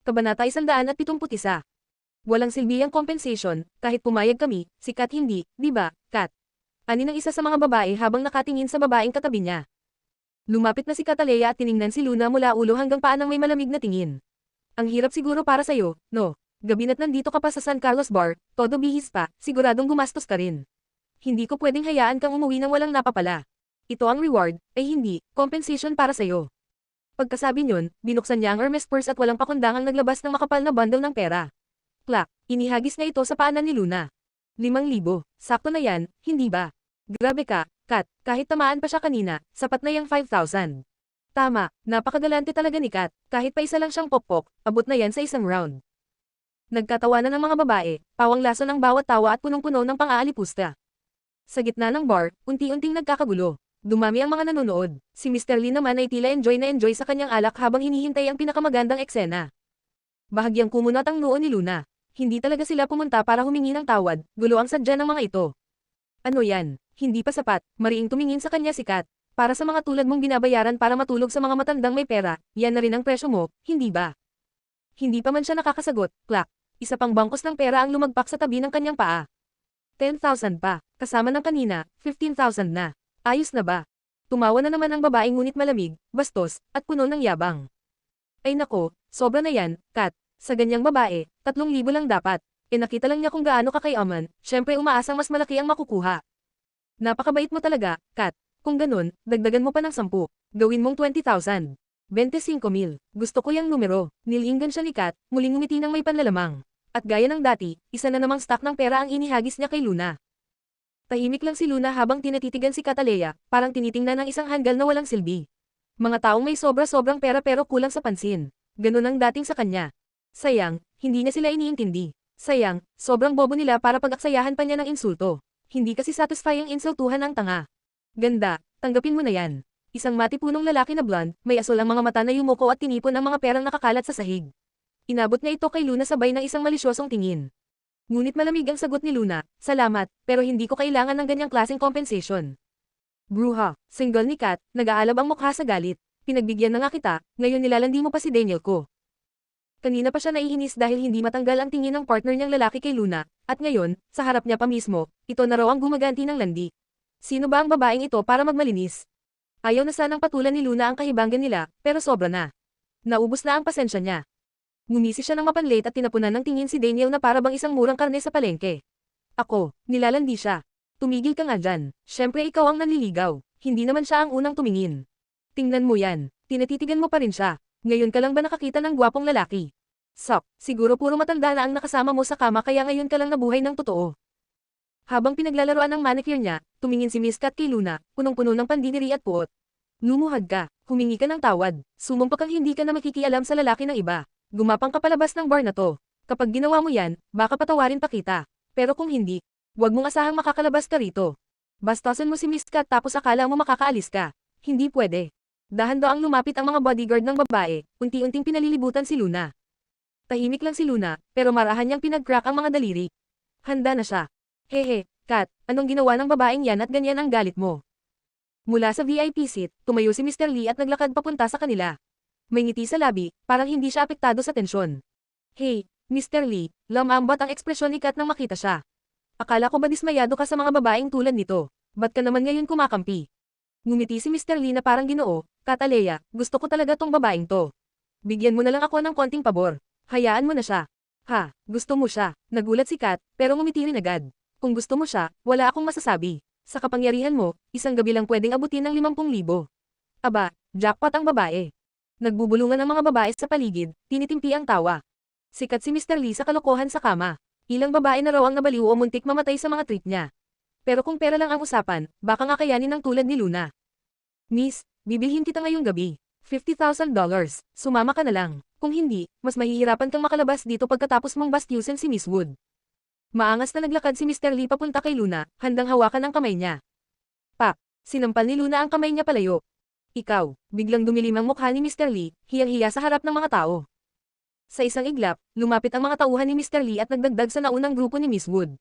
Kabanata 171. Walang silbi ang compensation, kahit pumayag kami, si Kat hindi, di ba, Kat? Ani ng isa sa mga babae habang nakatingin sa babaeng katabi niya. Lumapit na si Cataleya at tiningnan si Luna mula ulo hanggang paa ng may malamig na tingin. Ang hirap siguro para sa'yo, no? Gabi na't nandito ka pa sa San Carlos Bar, todo bihis pa, siguradong gumastos ka rin. Hindi ko pwedeng hayaan kang umuwi nang walang napapala. Ito ang reward, ay hindi, compensation para sa'yo. Pagkasabi niyon, binuksan niya ang Hermes purse at walang pakundangang naglabas ng makapal na bundle ng pera. Klak, inihagis niya ito sa paanan ni Luna. 5,000, sakto na yan, hindi ba? Grabe ka, Kat, kahit tamaan pa siya kanina, sapat na yung 5,000. Tama, napakagalante talaga ni Kat, kahit pa isa lang siyang pokpok, abot na yan sa isang round. Nagkatawanan ng mga babae, pawang laso ng bawat tawa at punong-puno ng pang-aalipusta. Sa gitna ng bar, unti-unting nagkakagulo. Dumami ang mga nanonood. Si Mr. Lee naman ay tila enjoy na enjoy sa kanyang alak habang hinihintay ang pinakamagandang eksena. Bahagyang kumunot ang noo ni Luna. Hindi talaga sila pumunta para humingi ng tawad, gulo ang sadya ng mga ito. Ano yan? Hindi pa sapat, mariing tumingin sa kanya si Kat. Para sa mga tulad mong binabayaran para matulog sa mga matandang may pera, yan na rin ang presyo mo, hindi ba? Hindi pa man siya nakakasagot, klak. Isa pang bangkos ng pera ang lumagpak sa tabi ng kanyang paa. 10,000 pa, kasama ng kanina, 15,000 na. Ayos na ba? Tumawa na naman ang babae ngunit malamig, bastos, at puno ng yabang. Ay nako, sobra na yan, Kat. Sa ganyang babae, 3,000 lang dapat. Nakita lang niya kung gaano ka kayaman, syempre umaasang mas malaki ang makukuha. Napakabait mo talaga, Kat. Kung ganun, dagdagan mo pa ng 10. Gawin mong 20,000. 25,000. Gusto ko yung numero. Nilinggan siya ni Kat, muling ngumiti ng may panlalamang. At gaya ng dati, isa na namang stock ng pera ang inihagis niya kay Luna. Tahimik lang si Luna habang tinatitigan si Cataleya, parang tinitingnan ng isang hanggal na walang silbi. Mga taong may sobra-sobrang pera pero kulang sa pansin. Ganun ang dating sa kanya. Sayang, hindi niya sila iniintindi. Sayang, sobrang bobo nila para pag-aksayahan pa niya ng insulto. Hindi kasi satisfying insultuhan ang tanga. Ganda, tanggapin mo na yan. Isang matipunong lalaki na blonde, may asol ang mga mata na yumuko at tinipon ang mga perang nakakalat sa sahig. Inabot niya ito kay Luna sabay ng isang malisyosong tingin. Ngunit malamig ang sagot ni Luna, salamat, pero hindi ko kailangan ng ganyang klaseng compensation. Bruha, single ni Kat, nag-aalab ang mukha sa galit. Pinagbigyan na nga kita, ngayon nilalandi mo pa si Daniel ko. Kanina pa siya naiinis dahil hindi matanggal ang tingin ng partner niyang lalaki kay Luna, at ngayon, sa harap niya pa mismo, ito na raw ang gumaganti ng landi. Sino ba ang babaeng ito para magmalinis? Ayaw na sanang patulan ni Luna ang kahibanggan nila, pero sobra na. Naubos na ang pasensya niya. Ngumisi siya ng mapanlate at tinapunan ng tingin si Daniel na para bang isang murang karne sa palengke. Ako, nilalandi siya. Tumigil ka nga dyan, syempre ikaw ang nanliligaw, hindi naman siya ang unang tumingin. Tingnan mo yan, tinatitigan mo pa rin siya. Ngayon ka lang ba nakakita ng gwapong lalaki? Sok, siguro puro matanda na ang nakasama mo sa kama kaya ngayon ka lang nabuhay ng totoo. Habang pinaglalaroan ng manicure niya, tumingin si Miss Kat kay Luna, punong-puno ng pandiniri at puot. Lumuhad ka, humingi ka ng tawad, sumumpa kang hindi ka na makikialam sa lalaki ng iba. Gumapang ka palabas ng bar na to. Kapag ginawa mo yan, baka patawarin pa kita. Pero kung hindi, huwag mong asahang makakalabas ka rito. Bastasan mo si Miss Kat tapos akala mo makakaalis ka. Hindi pwede. Dahan-daang lumapit ang mga bodyguard ng babae, unti-unting pinalilibutan si Luna. Tahimik lang si Luna, pero marahan niyang pinag-crack ang mga daliri. Handa na siya. Hehe, Kat, anong ginawa ng babaeng yan at ganyan ang galit mo? Mula sa VIP seat, tumayo si Mr. Lee at naglakad papunta sa kanila. May ngiti sa labi, parang hindi siya apektado sa tensyon. Hey, Mr. Lee, lamambot ang ekspresyon ni Kat nang makita siya. Akala ko ba dismayado ka sa mga babaeng tulad nito? Ba't ka naman ngayon kumakampi? Ngumiti si Mr. Lee na parang ginoo, Cataleya, gusto ko talaga tong babaeng to. Bigyan mo na lang ako ng konting pabor. Hayaan mo na siya. Ha, gusto mo siya. Nagulat si Kat, pero ngumiti rin agad. Kung gusto mo siya, wala akong masasabi. Sa kapangyarihan mo, isang gabi lang pwedeng abutin ng 50,000. Aba, jackpot ang babae. Nagbubulungan ang mga babae sa paligid, tinitimpi ang tawa. Sikat si Mr. Lee sa kalokohan sa kama. Ilang babae na raw ang nabaliw o muntik mamatay sa mga trip niya. Pero kung pera lang ang usapan, baka nga kayanin ng tulad ni Luna. Miss, bibilhin kita ngayong gabi. $50,000. Sumama ka na lang. Kung hindi, mas mahihirapan kang makalabas dito pagkatapos mong bastyusin si Miss Wood. Maangas na naglakad si Mr. Lee papunta kay Luna, handang hawakan ang kamay niya. Pak! Sinampal ni Luna ang kamay niya palayo. Ikaw, biglang dumilim ang mukha ni Mr. Lee, hiyang-hiya sa harap ng mga tao. Sa isang iglap, lumapit ang mga tauhan ni Mr. Lee at nagdagdag sa naunang grupo ni Miss Wood.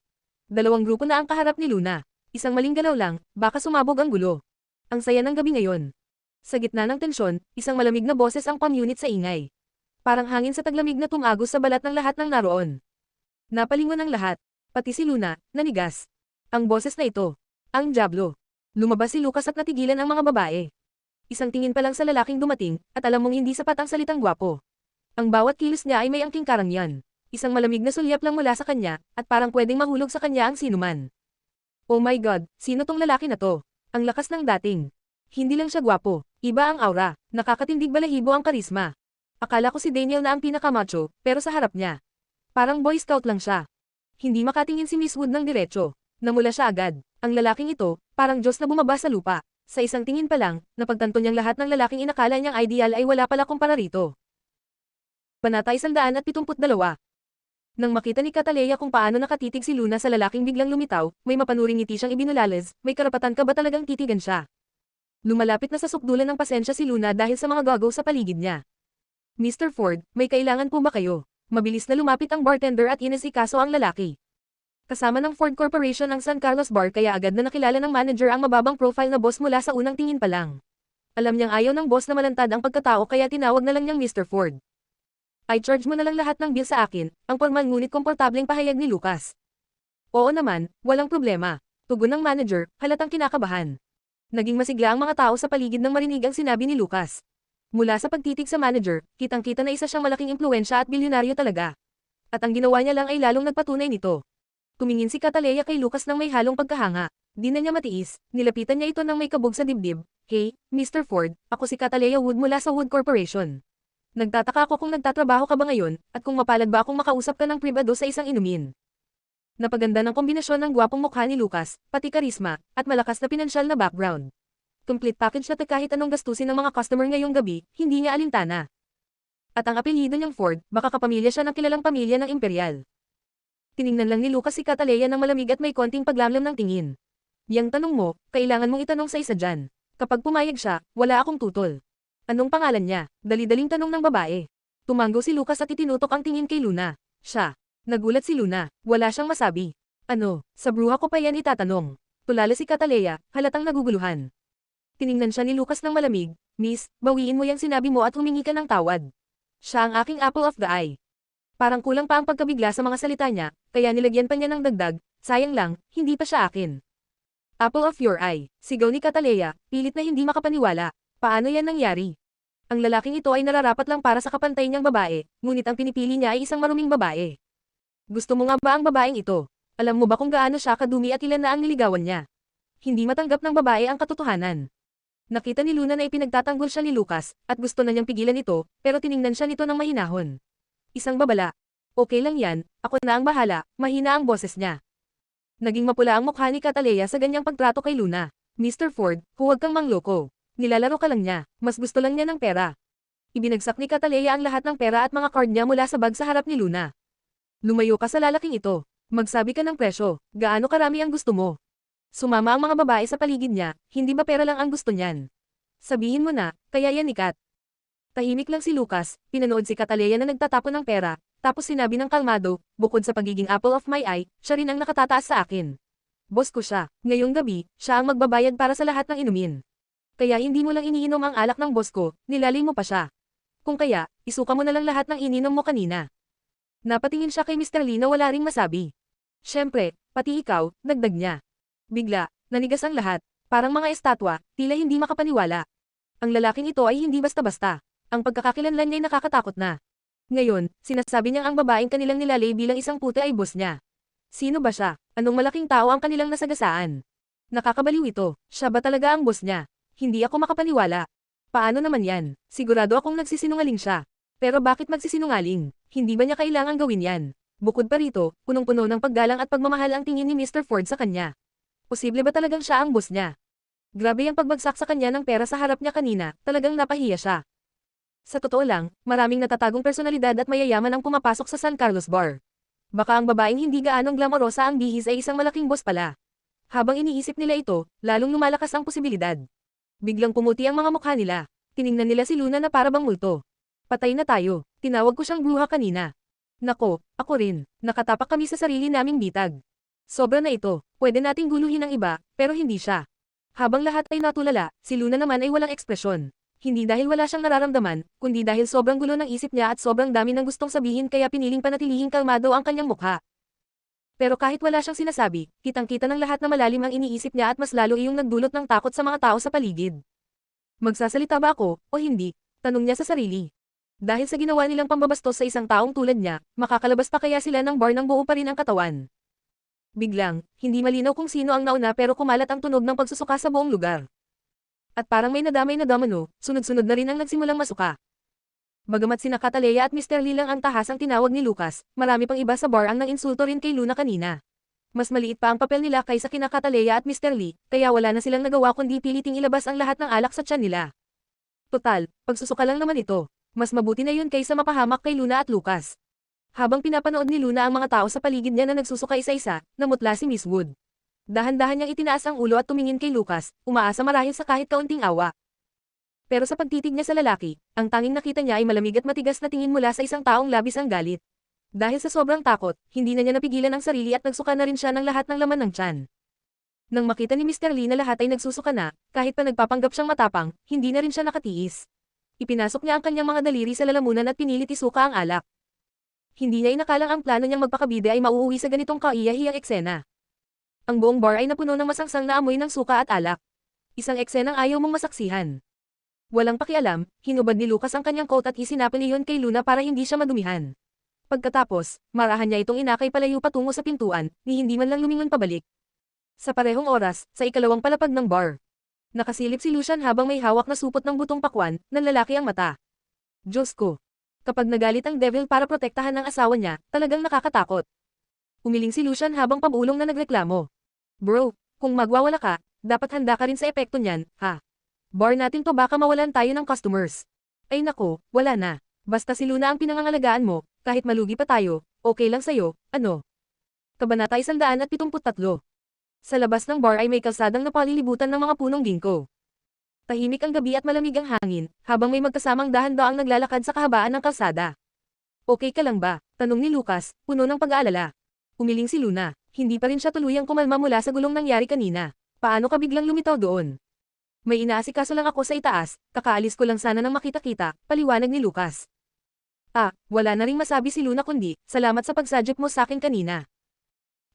Dalawang grupo na ang kaharap ni Luna. Isang maling galaw lang, baka sumabog ang gulo. Ang saya ng gabi ngayon. Sa gitna ng tensyon, isang malamig na boses ang pamunit sa ingay. Parang hangin sa taglamig na tumagos sa balat ng lahat ng naroon. Napalingon ang lahat, pati si Luna, nanigas. Ang boses na ito. Ang Diablo. Lumabas si Lucas at natigilan ang mga babae. Isang tingin pa lang sa lalaking dumating, at alam mong hindi sapat ang salitang gwapo. Ang bawat kilos niya ay may angking karangyaan. Isang malamig na sulyap lang mula sa kanya, at parang pwedeng mahulog sa kanya ang sinuman. Oh my God, sino tong lalaki na to? Ang lakas ng dating. Hindi lang siya gwapo, iba ang aura, nakakatindig balahibo ang karisma. Akala ko si Daniel na ang pinakamacho, pero sa harap niya. Parang boy scout lang siya. Hindi makatingin si Miss Wood ng diretso. Namula siya agad. Ang lalaking ito, parang Diyos na bumaba sa lupa. Sa isang tingin pa lang, napagtanto niyang lahat ng lalaking inakala niyang ideal ay wala pala kumpara rito. Panata 172. Nang makita ni Cataleya kung paano nakatitig si Luna sa lalaking biglang lumitaw, may mapanuring ngiti siyang ibinulales, may karapatan ka ba talagang titigan siya? Lumalapit na sa sukdulan ng pasensya si Luna dahil sa mga gagaw sa paligid niya. Mr. Ford, may kailangan po ba kayo? Mabilis na lumapit ang bartender at inasikaso ang lalaki. Kasama ng Ford Corporation ang San Carlos Bar kaya agad na nakilala ng manager ang mababang profile na boss mula sa unang tingin pa lang. Alam niyang ayaw ng boss na malantad ang pagkatao kaya tinawag na lang niyang Mr. Ford. I-charge mo na lang lahat ng bill sa akin, ang formal ngunit komportableng pahayag ni Lucas. Oo naman, walang problema. Tugon ng manager, halatang kinakabahan. Naging masigla ang mga tao sa paligid nang marinig ang sinabi ni Lucas. Mula sa pagtitig sa manager, kitang-kita na isa siyang malaking impluwensya at bilyonaryo talaga. At ang ginawa niya lang ay lalong nagpatunay nito. Tumingin si Cataleya kay Lucas nang may halong pagkahanga. Di na niya matiis, nilapitan niya ito nang may kabog sa dibdib. Hey, Mr. Ford, ako si Cataleya Wood mula sa Wood Corporation. Nagtataka ako kung nagtatrabaho ka ba ngayon, at kung mapalad ba akong makausap ka ng pribado sa isang inumin. Napaganda ng kombinasyon ng gwapong mukha ni Lucas, pati karisma, at malakas na pinansyal na background. Complete package na kahit anong gastusin ng mga customer ngayong gabi, hindi niya alintana. At ang apelyido niyang Ford, baka kapamilya siya ng kilalang pamilya ng Imperial. Tiningnan lang ni Lucas si Cataleya ng malamig at may konting paglamlam ng tingin. Yang tanong mo, kailangan mong itanong sa isa dyan. Kapag pumayag siya, wala akong tutol. Anong pangalan niya? Dali-daling tanong ng babae. Tumanggo si Lucas at itinutok ang tingin kay Luna. Siya. Nagulat si Luna. Wala siyang masabi. Ano, sa bruha ko pa yan itatanong. Tulala si Cataleya, halatang naguguluhan. Tiningnan siya ni Lucas ng malamig. Miss, bawiin mo yang sinabi mo at humingi ka ng tawad. Siya ang aking apple of the eye. Parang kulang pa ang pagkabigla sa mga salita niya, kaya nilagyan pa niya ng dagdag, sayang lang, hindi pa siya akin. Apple of your eye, sigaw ni Cataleya, pilit na hindi makapaniwala. Paano yan nangyari? Ang lalaking ito ay nararapat lang para sa kapantay niyang babae, ngunit ang pinipili niya ay isang maruming babae. Gusto mo nga ba ang babaeng ito? Alam mo ba kung gaano siya kadumi at ilan na ang niligawan niya? Hindi matanggap ng babae ang katotohanan. Nakita ni Luna na ipinagtatanggol siya ni Lucas, at gusto na niyang pigilan ito, pero tiningnan siya nito ng mahinahon. Isang babala. Okay lang yan, ako na ang bahala, mahina ang boses niya. Naging mapula ang mukha ni Cataleya sa ganyang pagtrato kay Luna. Mr. Ford, huwag kang mangloko. Nilalaro ka lang niya, mas gusto lang niya ng pera. Ibinagsak ni Cataleya ang lahat ng pera at mga card niya mula sa bag sa harap ni Luna. Lumayo ka sa lalaking ito. Magsabi ka ng presyo, gaano karami ang gusto mo. Sumama ang mga babae sa paligid niya, hindi ba pera lang ang gusto niyan? Sabihin mo na, kaya yan ikat. Tahimik lang si Lucas, pinanood si Cataleya na nagtatapon ng pera, tapos sinabi ng kalmado, bukod sa pagiging apple of my eye, siya rin ang nakatataas sa akin. Boss ko siya, ngayong gabi, siya ang magbabayad para sa lahat ng inumin. Kaya hindi mo lang iniinom ang alak ng boss ko, nilalim mo pa siya. Kung kaya, isuka mo na lang lahat ng ininom mo kanina. Napatingin siya kay Mr. Lee na wala ring masabi. Siyempre, pati ikaw, dagdag niya. Bigla, nanigas ang lahat, parang mga estatwa, tila hindi makapaniwala. Ang lalaking ito ay hindi basta-basta. Ang pagkakakilanlan niya ay nakakatakot na. Ngayon, sinasabi niyang ang babaeng kanilang nilalay bilang isang puti ay boss niya. Sino ba siya? Anong malaking tao ang kanilang nasagasaan? Nakakabaliw ito, siya ba talaga ang boss niya? Hindi ako makapaniwala. Paano naman yan? Sigurado akong nagsisinungaling siya. Pero bakit magsisinungaling? Hindi ba niya kailangang gawin yan? Bukod pa rito, punong-puno ng paggalang at pagmamahal ang tingin ni Mr. Ford sa kanya. Posible ba talagang siya ang boss niya? Grabe ang pagbagsak sa kanya ng pera sa harap niya kanina, talagang napahiya siya. Sa totoo lang, maraming natatagong personalidad at mayayaman ang pumapasok sa San Carlos Bar. Baka ang babaeng hindi gaanong glamorosa ang bihis ay isang malaking boss pala. Habang iniisip nila ito, lalong lumalakas ang posibilidad. Biglang pumuti ang mga mukha nila. Tiningnan nila si Luna na para bang multo. Patay na tayo. Tinawag ko siyang bruha kanina. Nako, ako rin. Nakatapak kami sa sarili naming bitag. Sobra na ito. Pwede nating guluhin ang iba, pero hindi siya. Habang lahat ay natulala, si Luna naman ay walang ekspresyon. Hindi dahil wala siyang nararamdaman, kundi dahil sobrang gulo ng isip niya at sobrang dami ng gustong sabihin kaya piniling panatilihing kalmado ang kanyang mukha. Pero kahit wala siyang sinasabi, kitang-kita ng lahat na malalim ang iniisip niya at mas lalo iyong nagdulot ng takot sa mga tao sa paligid. Magsasalita ba ako, o hindi? Tanong niya sa sarili. Dahil sa ginawa nilang pambabastos sa isang taong tulad niya, makakalabas pa kaya sila ng bar ng buo pa rin ang katawan. Biglang, hindi malinaw kung sino ang nauna pero kumalat ang tunog ng pagsusuka sa buong lugar. At parang may nadamay na domino, sunod-sunod na rin ang nagsimulang masuka. Bagamat sina Cataleya at Mr. Lee lang ang tahasang tinawag ni Lucas, marami pang iba sa bar ang nang-insulto rin kay Luna kanina. Mas maliit pa ang papel nila kaysa kina Cataleya at Mr. Lee, kaya wala na silang nagawa kundi piliting ilabas ang lahat ng alak sa tiyan nila. Total, pagsusuka lang naman ito. Mas mabuti na yun kaysa mapahamak kay Luna at Lucas. Habang pinapanood ni Luna ang mga tao sa paligid niya na nagsusuka isa-isa, namutla si Miss Wood. Dahan-dahan niyang itinaas ang ulo at tumingin kay Lucas, umaasa marahil sa kahit kaunting awa. Pero sa pagtitig niya sa lalaki, ang tanging nakita niya ay malamig at matigas na tingin mula sa isang taong labis ang galit. Dahil sa sobrang takot, hindi na niya napigilan ang sarili at nagsuka na rin siya ng lahat ng laman ng tiyan. Nang makita ni Mr. Lee na lahat ay nagsusuka na, kahit pa nagpapanggap siyang matapang, hindi na rin siya nakatiis. Ipinasok niya ang kanyang mga daliri sa lalamunan at pinilit isuka ang alak. Hindi niya inakalang ang plano niyang magpakabide ay mauuwi sa ganitong kaiyahiyang eksena. Ang buong bar ay napuno ng masangsang na amoy ng suka at alak. Isang eksenang ayaw mong masaksihan. Walang pakialam, hinubad ni Lucas ang kanyang coat at isinapon iyon kay Luna para hindi siya madumihan. Pagkatapos, marahan niya itong inakay palayo patungo sa pintuan, ni hindi man lang lumingon pabalik. Sa parehong oras, sa ikalawang palapag ng bar. Nakasilip si Lucian habang may hawak na supot ng butong pakwan, ng lalaki ang mata. Diyos ko! Kapag nagalit ang devil para protektahan ng asawa niya, talagang nakakatakot. Umiling si Lucian habang pabulong na nagreklamo. Bro, kung magwawala ka, dapat handa ka rin sa epekto niyan, ha? Bar natin to baka mawalan tayo ng customers. Ay nako, wala na. Basta si Luna ang pinangangalagaan mo, kahit malugi pa tayo, okay lang sa'yo, ano? Kabanata 173. Sa labas ng bar ay may kalsadang napalilibutan ng mga punong ginkgo. Tahimik ang gabi at malamig ang hangin, habang may magkasamang dahan-daang naglalakad sa kahabaan ng kalsada. Okay ka lang ba? Tanong ni Lucas, puno ng pag-aalala. Umiling si Luna, hindi pa rin siya tuluyang kumalma mula sa gulong nangyari kanina. Paano ka biglang lumitaw doon? May inaasikaso lang ako sa itaas, kakaalis ko lang sana nang makita-kita, paliwanag ni Lucas. Ah, wala na ring masabi si Luna kundi, salamat sa pagsadyok mo sa akin kanina.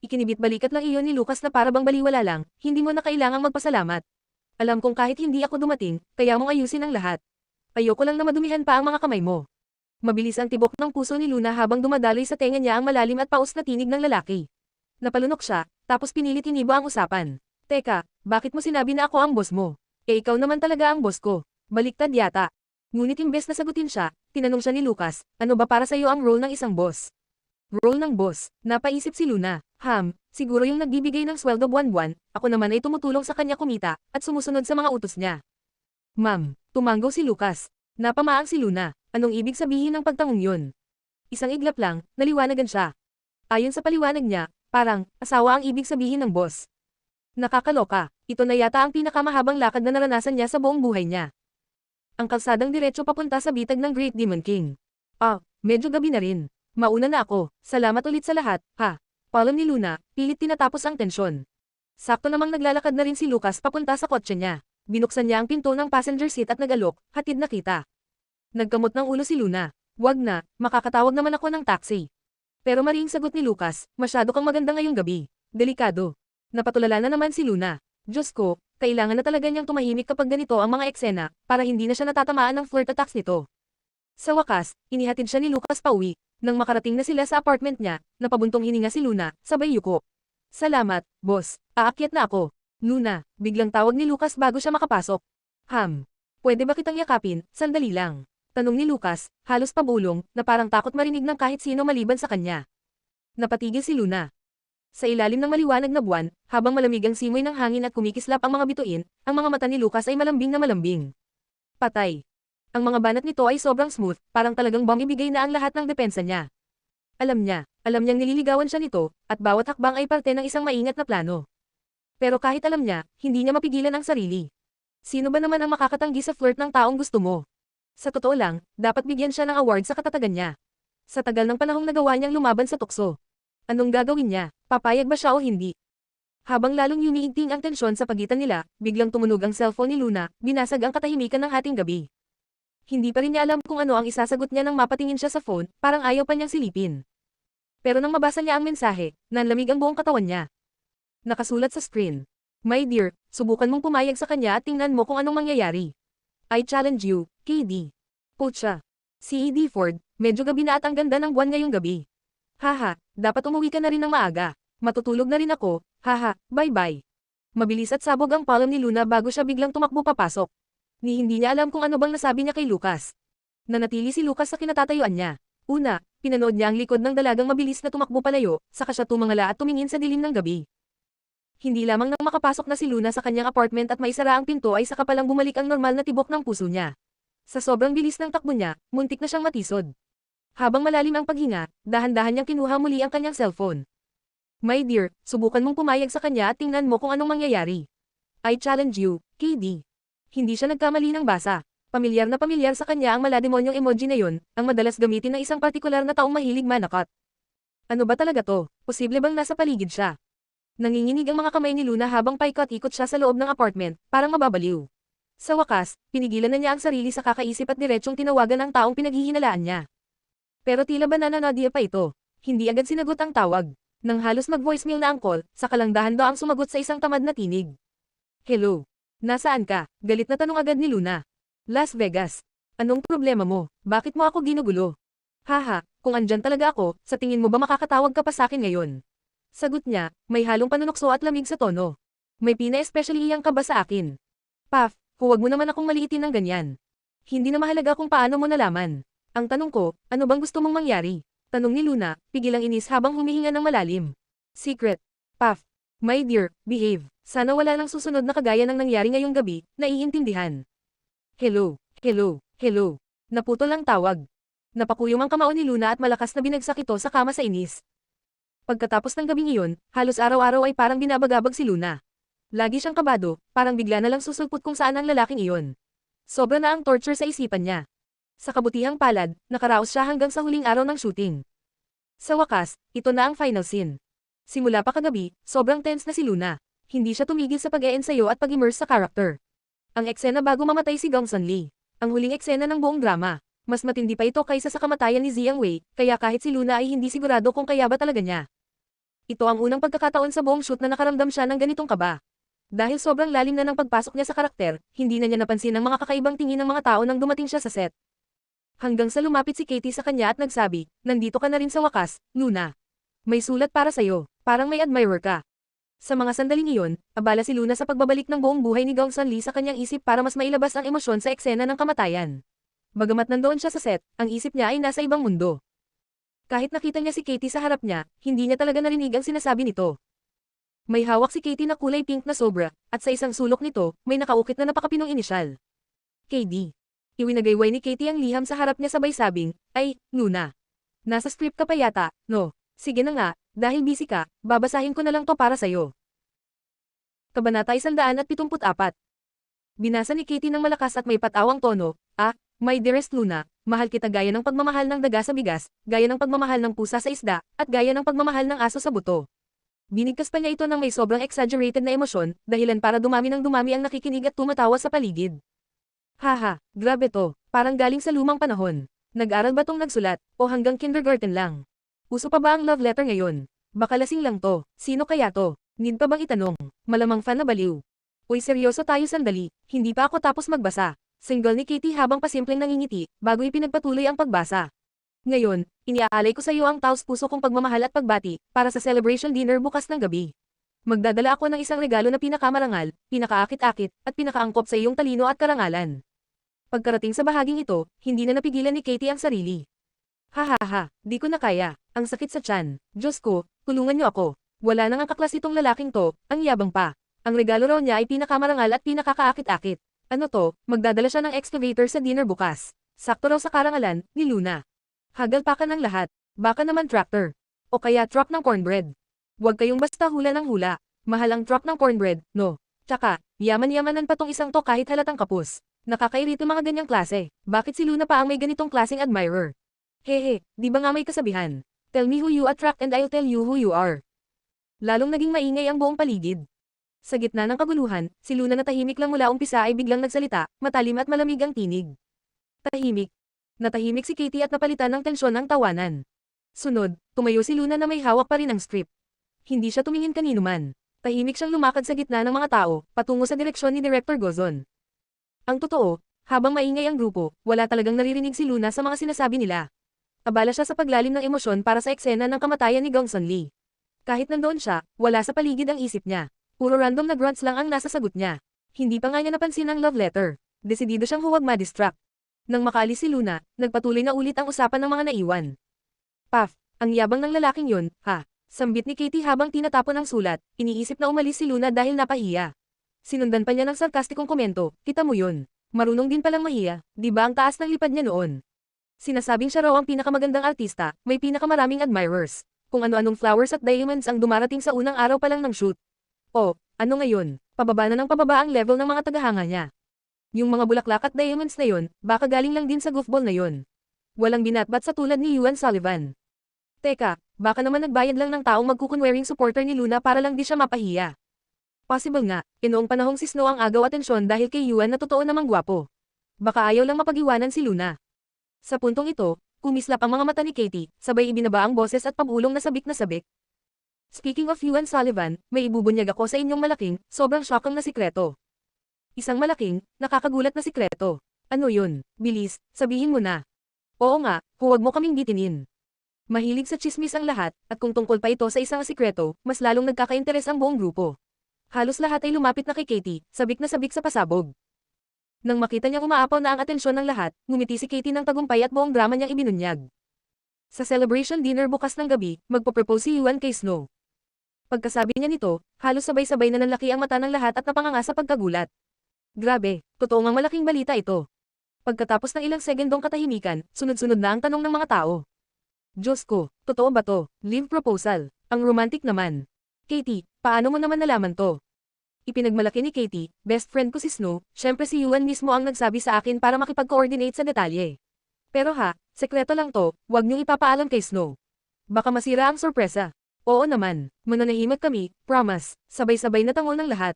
Ikinibit-balikat lang iyon ni Lucas na para bang baliwala lang, hindi mo na kailangang magpasalamat. Alam kong kahit hindi ako dumating, kaya mong ayusin ang lahat. Ayoko lang na madumihan pa ang mga kamay mo. Mabilis ang tibok ng puso ni Luna habang dumadaloy sa tenga niya ang malalim at paus na tinig ng lalaki. Napalunok siya, tapos pinilit inibo ang usapan. Teka, bakit mo sinabi na ako ang boss mo? Eh ikaw naman talaga ang boss ko. Baliktad yata. Ngunit imbes na sagutin siya, tinanong siya ni Lucas, ano ba para sa iyo ang role ng isang boss? Role ng boss, napaisip si Luna. Siguro yung nagbibigay ng sweldo buwan-buwan, ako naman ay tumutulong sa kanya kumita, at sumusunod sa mga utos niya. Ma'am, tumanggaw si Lucas. Napamaang si Luna, anong ibig sabihin ng pagtangong yun? Isang iglap lang, naliwanagan siya. Ayon sa paliwanag niya, parang, asawa ang ibig sabihin ng boss. Nakakaloka, ito na yata ang pinakamahabang lakad na naranasan niya sa buong buhay niya. Ang kalsadang diretso papunta sa bitag ng Great Demon King. Ah, medyo gabi na rin. Mauna na ako, salamat ulit sa lahat, ha? Palom ni Luna, pilit tinatapos ang tensyon. Sakto namang naglalakad na rin si Lucas papunta sa kotse niya. Binuksan niya ang pinto ng passenger seat at nagalok, hatid na kita. Nagkamot ng ulo si Luna. Wag na, makakatawag naman ako ng taxi. Pero maring sagot ni Lucas, masyado kang maganda ngayong gabi. Delikado. Napatulala na naman si Luna. Diyos ko, kailangan na talaga niyang tumahimik kapag ganito ang mga eksena, para hindi na siya natatamaan ng flirt attacks nito. Sa wakas, inihatid siya ni Lucas pauwi. Nang makarating na sila sa apartment niya, napabuntong hininga si Luna, sabay yuko. Salamat, boss. Aakyat na ako. Luna, biglang tawag ni Lucas bago siya makapasok. Pwede ba kitang yakapin? Sandali lang. Tanong ni Lucas, halos pabulong, na parang takot marinig ng kahit sino maliban sa kanya. Napatigil si Luna. Sa ilalim ng maliwanag na buwan, habang malamig ang simoy ng hangin at kumikislap ang mga bituin, ang mga mata ni Lucas ay malambing na malambing. Patay. Ang mga banat nito ay sobrang smooth, parang talagang bumibigay na ang lahat ng depensa niya. Alam niyang nililigawan siya nito, at bawat hakbang ay parte ng isang maingat na plano. Pero kahit alam niya, hindi niya mapigilan ang sarili. Sino ba naman ang makakatanggi sa flirt ng taong gusto mo? Sa totoo lang, dapat bigyan siya ng award sa katatagan niya. Sa tagal ng panahong nagawa niyang lumaban sa tukso. Anong gagawin niya? Papayag ba siya o hindi? Habang lalong yumiigting ang tensyon sa pagitan nila, biglang tumunog ang cellphone ni Luna, binasag ang katahimikan ng hating gabi. Hindi pa rin niya alam kung ano ang isasagot niya nang mapatingin siya sa phone, parang ayaw pa niyang silipin. Pero nang mabasa niya ang mensahe, nanlamig ang buong katawan niya. Nakasulat sa screen. My dear, subukan mong pumayag sa kanya at tingnan mo kung anong mangyayari. I challenge you, KD. Pucha. Si E.D. Ford, medyo gabi na at ang ganda ng buwan ngayong gabi. Haha, dapat umuwi ka na rin ng maaga. Matutulog na rin ako, haha, bye-bye. Mabilis at sabog ang palm ni Luna bago siya biglang tumakbo papasok. Ni hindi niya alam kung ano bang nasabi niya kay Lucas. Nanatili si Lucas sa kinatatayuan niya. Una, pinanood niya ang likod ng dalagang mabilis na tumakbo palayo, saka siya tumangala at tumingin sa dilim ng gabi. Hindi lamang nang makapasok na si Luna sa kanyang apartment at maisara ang pinto ay saka palang bumalik ang normal na tibok ng puso niya. Sa sobrang bilis ng takbo niya, muntik na siyang matisod. Habang malalim ang paghinga, dahan-dahan niyang kinuha muli ang kanyang cellphone. My dear, subukan mong pumayag sa kanya at tingnan mo kung anong mangyayari. I challenge you, KD. Hindi siya nagkamali ng basa. Pamilyar na pamilyar sa kanya ang malademonyong emoji na yon, ang madalas gamitin ng isang partikular na taong mahilig manakot. Ano ba talaga to? Posible bang nasa paligid siya? Nanginginig ang mga kamay ni Luna habang paikot-ikot siya sa loob ng apartment, parang mababaliw. Sa wakas, pinigilan na niya ang sarili sa kakaisip at diretsong tinawagan ang taong pinaghihinalaan niya. Pero tila ba nananadia pa ito? Hindi agad sinagot ang tawag. Nang halos mag-voicemail na ang call, saka lang dahan-dahan ang sumagot sa isang tamad na tinig. Hello. Nasaan ka? Galit na tanong agad ni Luna. Las Vegas. Anong problema mo? Bakit mo ako ginugulo? Haha, kung andyan talaga ako, sa tingin mo ba makakatawag ka pa sa akin ngayon? Sagot niya, may halong panunokso at lamig sa tono. May pina-especially iyang ka ba sa akin? Paf, huwag mo naman akong maliitin ng ganyan. Hindi na mahalaga kung paano mo nalaman. Ang tanong ko, ano bang gusto mong mangyari? Tanong ni Luna, pigilang inis habang humihinga ng malalim. Secret. Paf. My dear, behave. Sana wala nang susunod na kagaya ng nangyari ngayong gabi, naiintindihan. Hello, hello, hello. Naputol ang tawag. Napakuyong ang kamao ni Luna at malakas na binagsak ito sa kama sa inis. Pagkatapos ng gabing iyon, halos araw-araw ay parang binabagabag si Luna. Lagi siyang kabado, parang bigla na lang susulpot kung saan ang lalaking iyon. Sobra na ang torture sa isipan niya. Sa kabutihang palad, nakaraos siya hanggang sa huling araw ng shooting. Sa wakas, ito na ang final scene. Simula pa kagabi, sobrang tense na si Luna. Hindi siya tumigil sa pag-e-ensayo at pag-immerse sa character. Ang eksena bago mamatay si Gongsun Lee. Ang huling eksena ng buong drama. Mas matindi pa ito kaysa sa kamatayan ni Jiang Wei, kaya kahit si Luna ay hindi sigurado kung kaya ba talaga niya. Ito ang unang pagkakataon sa buong shoot na nakaramdam siya ng ganitong kaba. Dahil sobrang lalim na ng pagpasok niya sa karakter, hindi na niya napansin ang mga kakaibang tingin ng mga tao nang dumating siya sa set. Hanggang sa lumapit si Katie sa kanya at nagsabi, nandito ka na rin sa wakas, Luna. May sulat para sa'yo, parang may admirer ka. Sa mga sandaling iyon, abala si Luna sa pagbabalik ng buong buhay ni Gongsun Lee sa kanyang isip para mas mailabas ang emosyon sa eksena ng kamatayan. Bagamat nandoon siya sa set, ang isip niya ay nasa ibang mundo. Kahit nakita niya si Katie sa harap niya, hindi niya talaga narinig ang sinasabi nito. May hawak si Katie na kulay pink na sobra, at sa isang sulok nito, may nakaukit na napakapinong inisyal. KD. Iwinagayway ni Katie ang liham sa harap niya sabay sabing, ay, Luna. Nasa script ka pa yata, no? Sige na nga, dahil busy ka, babasahin ko na lang to para sa'yo. Kabanata 174. Binasa ni Katie ng malakas at may patawang tono, my dearest Luna, mahal kita gaya ng pagmamahal ng daga sa bigas, gaya ng pagmamahal ng pusa sa isda, at gaya ng pagmamahal ng aso sa buto. Binigkas pa niya ito ng may sobrang exaggerated na emosyon, dahilan para dumami ng dumami ang nakikinig at tumatawa sa paligid. Haha, grabe to, parang galing sa lumang panahon. Nag-aral ba tong nagsulat, o hanggang kindergarten lang? Uso pa ba ang love letter ngayon? Baka lasing lang to, sino kaya to? Need pa bang itanong? Malamang fan na baliw. Uy seryoso tayo sandali, hindi pa ako tapos magbasa. Single ni Katie habang pasimpleng nangingiti, bago ipinagpatuloy ang pagbasa. Ngayon, iniaalay ko sa iyo ang taos-puso kong pagmamahal at pagbati, para sa celebration dinner bukas ng gabi. Magdadala ako ng isang regalo na pinakamarangal, pinakaakit-akit, at pinakaangkop sa iyong talino at karangalan. Pagkarating sa bahaging ito, hindi na napigilan ni Katie ang sarili. Hahaha, di ko na kaya, ang sakit sa tiyan, Diyos ko, tulungan niyo ako. Wala nang ang kaklas itong lalaking to, ang yabang pa. Ang regalo raw niya ay pinakamarangal at pinakakaakit-akit. Ano to, magdadala siya ng excavator sa dinner bukas. Sakto raw sa karangalan, ni Luna. Hagal pa ka ng lahat. Baka naman tractor. O kaya truck ng cornbread. Huwag kayong basta hula ng hula. Mahal ang truck ng cornbread, no? Tsaka, yaman-yamanan pa tong isang to kahit halatang kapus. Nakakairito mga ganyang klase. Bakit si Luna pa ang may ganitong klaseng admirer? Hehe, di ba nga may kasabihan? Tell me who you attract and I'll tell you who you are. lalong naging maingay ang buong paligid. Sa gitna ng kaguluhan, si Luna na tahimik lang mula umpisa ay biglang nagsalita, matalim at malamig ang tinig. Tahimik. Natahimik si Katie at napalitan ng tensyon ng tawanan. Sunod, tumayo si Luna na may hawak pa rin ang script. Hindi siya tumingin kanino man. Tahimik siyang lumakad sa gitna ng mga tao, patungo sa direksyon ni Director Gozon. Ang totoo, habang maingay ang grupo, wala talagang naririnig si Luna sa mga sinasabi nila. Abala siya sa paglalim ng emosyon para sa eksena ng kamatayan ni Gongsun Lee. Kahit nandoon siya, wala sa paligid ang isip niya. Puro random na grunts lang ang nasa sagot niya. Hindi pa nga niya napansin ang love letter. Desidido siyang huwag ma-distract. Nang makaalis si Luna, nagpatuloy na ulit ang usapan ng mga naiwan. Paf, ang yabang ng lalaking yun, ha? Sambit ni Katie habang tinatapon ang sulat, iniisip na umalis si Luna dahil napahiya. Sinundan pa niya ng sarkastikong komento, kita mo yun. Marunong din palang mahiya, di ba ang taas ng lipad niya noon? Sinasabing siya raw ang pinakamagandang artista, may pinakamaraming admirers. Kung ano-anong flowers at diamonds ang dumarating sa unang araw pa lang ng shoot. O, ano ngayon? Pababa na ng pababa ang level ng mga tagahanga niya. Yung mga bulaklak at diamonds na yon, baka galing lang din sa goofball na yon. Walang binatbat sa tulad ni Yuan Sullivan. Teka, baka naman nagbayad lang ng taong magkukunwering supporter ni Luna para lang di siya mapahiya. Possible nga, noong panahong si Snow ang agaw atensyon dahil kay Yuan na totoo namang gwapo. Baka ayaw lang mapag-iwanan si Luna. Sa puntong ito, kumislap ang mga mata ni Katie, sabay ibinaba ang boses at pabulong na sabik na sabik. Speaking of Yuan Sullivan, may ibubunyag ako sa inyong malaking, sobrang shocking na sikreto. Isang malaking, nakakagulat na sikreto. Ano yun? Bilis, sabihin mo na. Oo nga, huwag mo kaming gitinin. Mahilig sa chismis ang lahat, at kung tungkol pa ito sa isang sikreto, mas lalong nagkakainteres ang buong grupo. Halos lahat ay lumapit na kay Katie, sabik na sabik sa pasabog. Nang makita niyang umaapaw na ang atensyon ng lahat, ngumiti si Katie ng tagumpay at buong drama niyang ibinunyag. Sa celebration dinner bukas ng gabi, magpo-propose si Yuan kay Snow. Pagkasabi niya nito, halos sabay-sabay na nanlaki ang mata ng lahat at napanganga sa pagkagulat. Grabe, totoo ngang malaking balita ito. Pagkatapos ng ilang segundong katahimikan, sunod-sunod na ang tanong ng mga tao. Diyos ko, totoo ba to? Live proposal. Ang romantic naman. Katie, paano mo naman nalaman to? Ipinagmalaki ni Katie, best friend ko si Snow, syempre si Yuan mismo ang nagsabi sa akin para makipag-coordinate sa detalye. Pero ha, sekreto lang to, huwag niyong ipapaalam kay Snow. Baka masira ang sorpresa. Oo naman, mananahimik kami, promise, sabay-sabay na tangol ng lahat.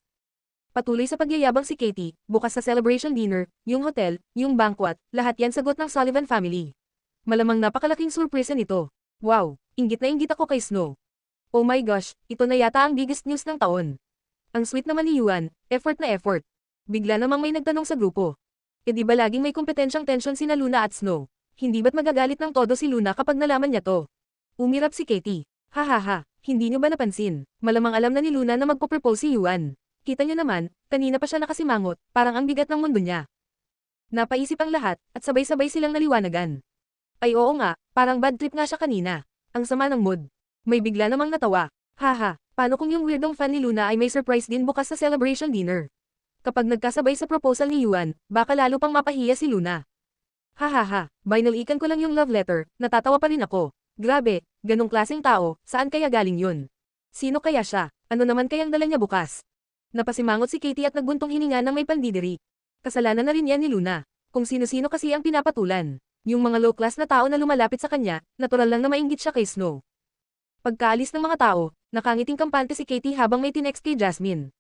Patuloy sa pagyayabang si Katie, bukas sa celebration dinner, yung hotel, yung banquet, lahat yan sagot ng Sullivan family. Malamang napakalaking surpresa nito. Wow, inggit na inggit ako kay Snow. Oh my gosh, ito na yata ang biggest news ng taon. Ang sweet naman ni Yuan, effort na effort. Bigla namang may nagtanong sa grupo. E di ba laging may kompetensyang tension sina Luna at Snow? Hindi ba't magagalit ng todo si Luna kapag nalaman niya to? Umirap si Katie. Hahaha, hindi niyo ba napansin? Malamang alam na ni Luna na magpo-propose si Yuan. Kita niyo naman, kanina pa siya nakasimangot, parang ang bigat ng mundo niya. Napaisip ang lahat, at sabay-sabay silang naliwanagan. Ay oo nga, parang bad trip nga siya kanina. Ang sama ng mood. May bigla namang natawa. Haha, paano kung yung weirdong fan ni Luna ay may surprise din bukas sa celebration dinner? Kapag nagkasabay sa proposal ni Yuan, baka lalo pang mapahiya si Luna. Hahaha, binalikan ko lang yung love letter, natatawa pa rin ako. Grabe, ganong klaseng tao, saan kaya galing yun? Sino kaya siya? Ano naman kayang dala niya bukas? Napasimangot si Katie at nagbuntong hininga ng may pandidiri. Kasalanan na rin yan ni Luna. Kung sino-sino kasi ang pinapatulan. Yung mga low-class na tao na lumalapit sa kanya, natural lang na mainggit siya kay Snow. Pagkaalis ng mga tao, nakangiting kampante si Katie habang may tinext kay Jasmine.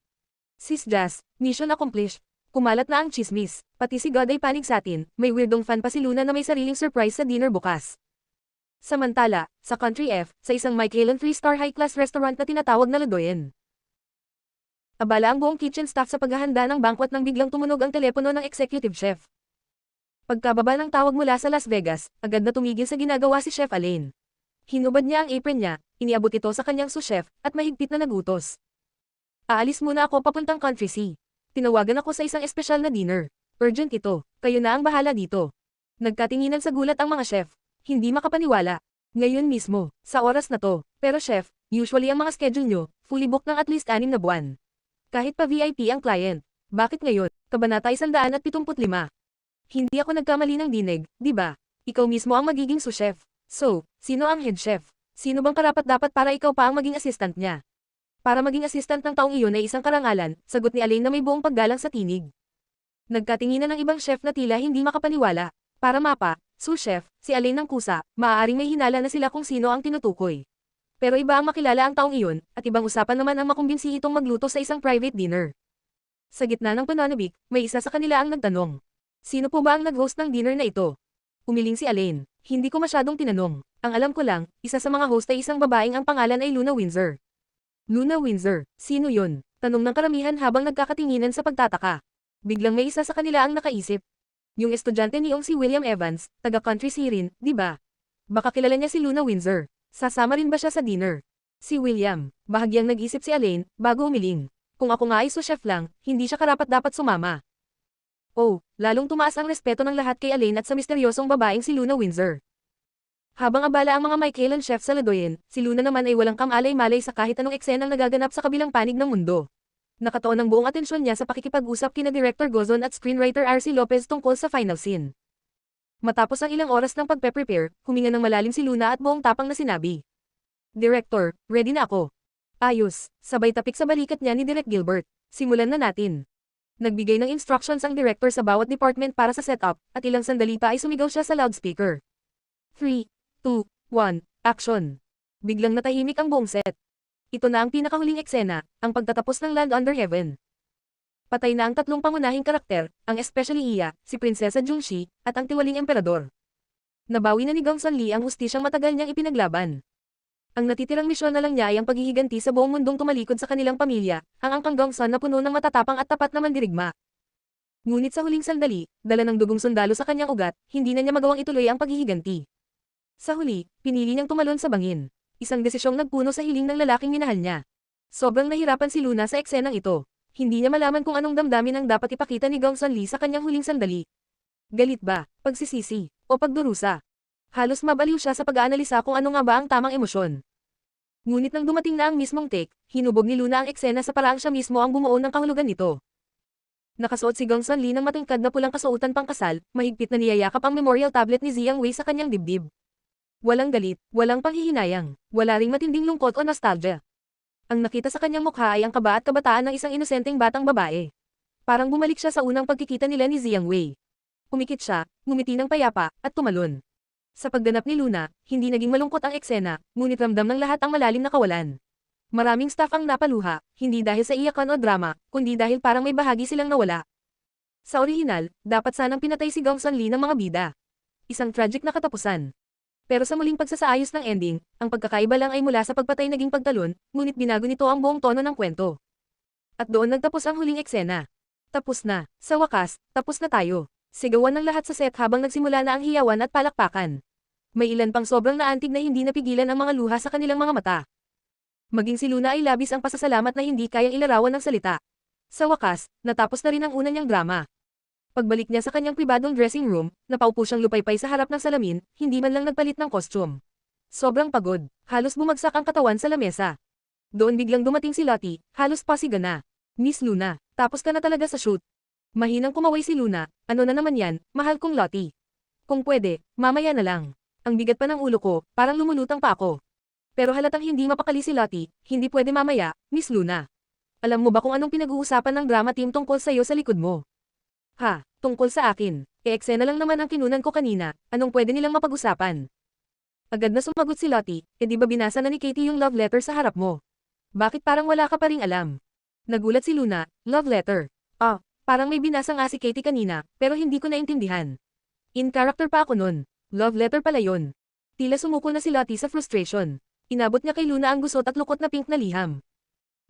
Sis Jas, mission accomplished. Kumalat na ang chismis, pati si God ay panig sa atin, may weirdong fan pa si Luna na may sariling surprise sa dinner bukas. Samantala, sa Country F, sa isang Michelin 3-star high-class restaurant na tinatawag na Ledoyen. Abala ang buong kitchen staff sa paghahanda ng banquet nang biglang tumunog ang telepono ng executive chef. Pagkababa ng tawag mula sa Las Vegas, agad na tumigil sa ginagawa si Chef Alain. Hinubad niya ang apron niya, iniabot ito sa kanyang sous-chef, at mahigpit na nagutos. Aalis muna ako papuntang Country C. Tinawagan ako sa isang espesyal na dinner. Urgent ito, kayo na ang bahala dito. Nagkatinginan sa gulat ang mga chef. Hindi makapaniwala. Ngayon mismo, sa oras na to. Pero chef, usually ang mga schedule nyo, fully booked ng at least 6 na buwan. Kahit pa VIP ang client. Bakit ngayon? Kabanata 175. Hindi ako nagkamali ng dinig, di ba? Ikaw mismo ang magiging sous-chef. So, sino ang head chef? Sino bang karapat-dapat para ikaw pa ang maging assistant niya? Para maging assistant ng taong iyon ay isang karangalan, sagot ni Alain na may buong paggalang sa tinig. Nagkatinginan ng ibang chef na tila hindi makapaniwala. Para mapa, sous-chef, si Alain ng kusa, maaaring may hinala na sila kung sino ang tinutukoy. Pero iba ang makilala ang taong iyon, at ibang usapan naman ang makumbinsi itong magluto sa isang private dinner. Sa gitna ng pananabik, may isa sa kanila ang nagtanong. Sino po ba ang nag-host ng dinner na ito? Umiling si Elaine. Hindi ko masyadong tinanong. Ang alam ko lang, isa sa mga host ay isang babaeng ang pangalan ay Luna Windsor. Luna Windsor, sino yun? Tanong ng karamihan habang nagkakatinginan sa pagtataka. Biglang may isa sa kanila ang nakaisip. Yung estudyante niyong si William Evans, taga-country sirin, di ba? Baka kilala niya si Luna Windsor. Sasama rin ba siya sa dinner? Si William. Bahagyang nag-isip si Elaine, bago umiling. Kung ako nga ay sous-chef lang, hindi siya karapat-dapat sumama. Oh, lalong tumaas ang respeto ng lahat kay Elaine at sa misteryosong babaeng si Luna Windsor. Habang abala ang mga Michaelan chef sa Ladoyen, si Luna naman ay walang kamalay-malay sa kahit anong eksenang nagaganap sa kabilang panig ng mundo. Nakatuon ang buong atensyon niya sa pakikipag-usap kina Director Gozon at screenwriter RC Lopez tungkol sa final scene. Matapos ang ilang oras ng pagpe-prepare, huminga ng malalim si Luna at buong tapang na sinabi. Director, ready na ako. Ayos, sabay tapik sa balikat niya ni Direk Gilbert. Simulan na natin. Nagbigay ng instructions ang director sa bawat department para sa setup, at ilang sandali pa ay sumigaw siya sa loudspeaker. 3, 2, 1, action. Biglang natahimik ang buong set. Ito na ang pinakahuling eksena, ang pagtatapos ng Land Under Heaven. Patay na ang tatlong pangunahing karakter, ang especially Iya, si Prinsesa Junshi, at ang tiwaling emperador. Nabawi na ni Gongsun Li ang hustisyang matagal niyang ipinaglaban. Ang natitirang misyon na lang niya ay ang paghihiganti sa buong mundong tumalikod sa kanilang pamilya, ang angkang Gongsun na puno ng matatapang at tapat na mandirigma. Ngunit sa huling sandali, dala ng dugong sundalo sa kanyang ugat, hindi na niya magawang ituloy ang paghihiganti. Sa huli, pinili niyang tumalon sa bangin. Isang desisyong nagpuno sa hiling ng lalaking minahal niya. Sobrang nahirapan si Luna sa eksenang ito. Hindi niya malaman kung anong damdamin ang dapat ipakita ni Gongsun Li sa kanyang huling sandali. Galit ba, pagsisisi, o pagdurusa? Halos mabaliw siya sa pag-aanalisa kung ano nga ba ang tamang emosyon. Ngunit nang dumating na ang mismong take, hinubog ni Luna ang eksena sa paraang siya mismo ang bumuo ng kahulugan nito. Nakasuot si Gongsun Li ng matingkad na pulang kasuotan pangkasal, mahigpit na niyayakap ang memorial tablet ni Jiang Wei sa kanyang dibdib. Walang galit, walang panghihinayang, wala ring matinding lungkot o nostalgia. Ang nakita sa kanyang mukha ay ang kaba at kabataan ng isang inosenteng batang babae. Parang bumalik siya sa unang pagkikita nila ni Jiang Wei. Pumikit siya, ngumiti ng payapa, at tumalon. Sa pagganap ni Luna, hindi naging malungkot ang eksena, ngunit ramdam ng lahat ang malalim na kawalan. Maraming staff ang napaluha, hindi dahil sa iyakan o drama, kundi dahil parang may bahagi silang nawala. Sa orihinal, dapat sanang pinatay si Gongsun Li ng mga bida. Isang tragic na katapusan. Pero sa muling pagsasaayos ng ending, ang pagkakaiba lang ay mula sa pagpatay naging pagtalon, ngunit binago nito ang buong tono ng kwento. At doon nagtapos ang huling eksena. Tapos na, sa wakas, tapos na tayo. Sigawan ng lahat sa set habang nagsimula na ang hiyawan at palakpakan. May ilan pang sobrang naantig na hindi napigilan ang mga luha sa kanilang mga mata. Maging si Luna ay labis ang pasasalamat na hindi kayang ilarawan ng salita. Sa wakas, natapos na rin ang una niyang drama. Pagbalik niya sa kanyang pribadong dressing room, napaupo siyang lupaypay sa harap ng salamin, hindi man lang nagpalit ng costume. Sobrang pagod, halos bumagsak ang katawan sa lamesa. Doon biglang dumating si Lottie, halos pasiga na. Miss Luna, tapos ka na talaga sa shoot. Mahinang kumaway si Luna, ano na naman yan, mahal kong Lottie. Kung pwede, mamaya na lang. Ang bigat pa ng ulo ko, parang lumulutang pa ako. Pero halatang hindi mapakali si Lottie, hindi pwede mamaya, Miss Luna. Alam mo ba kung anong pinag-uusapan ng drama team tungkol sa'yo sa likod mo? Ha, tungkol sa akin. Eksena lang naman ang kinunan ko kanina, anong pwede nilang mapag-usapan? Agad na sumagot si Lottie, di ba binasa na ni Katie yung love letter sa harap mo? Bakit parang wala ka pa ring alam? Nagulat si Luna, love letter. Ah, parang may binasa nga si Katie kanina, pero hindi ko naintindihan. In character pa ako nun. Love letter pala yon. Tila sumuko na si Lottie sa frustration. Inabot niya kay Luna ang gusot at lukot na pink na liham.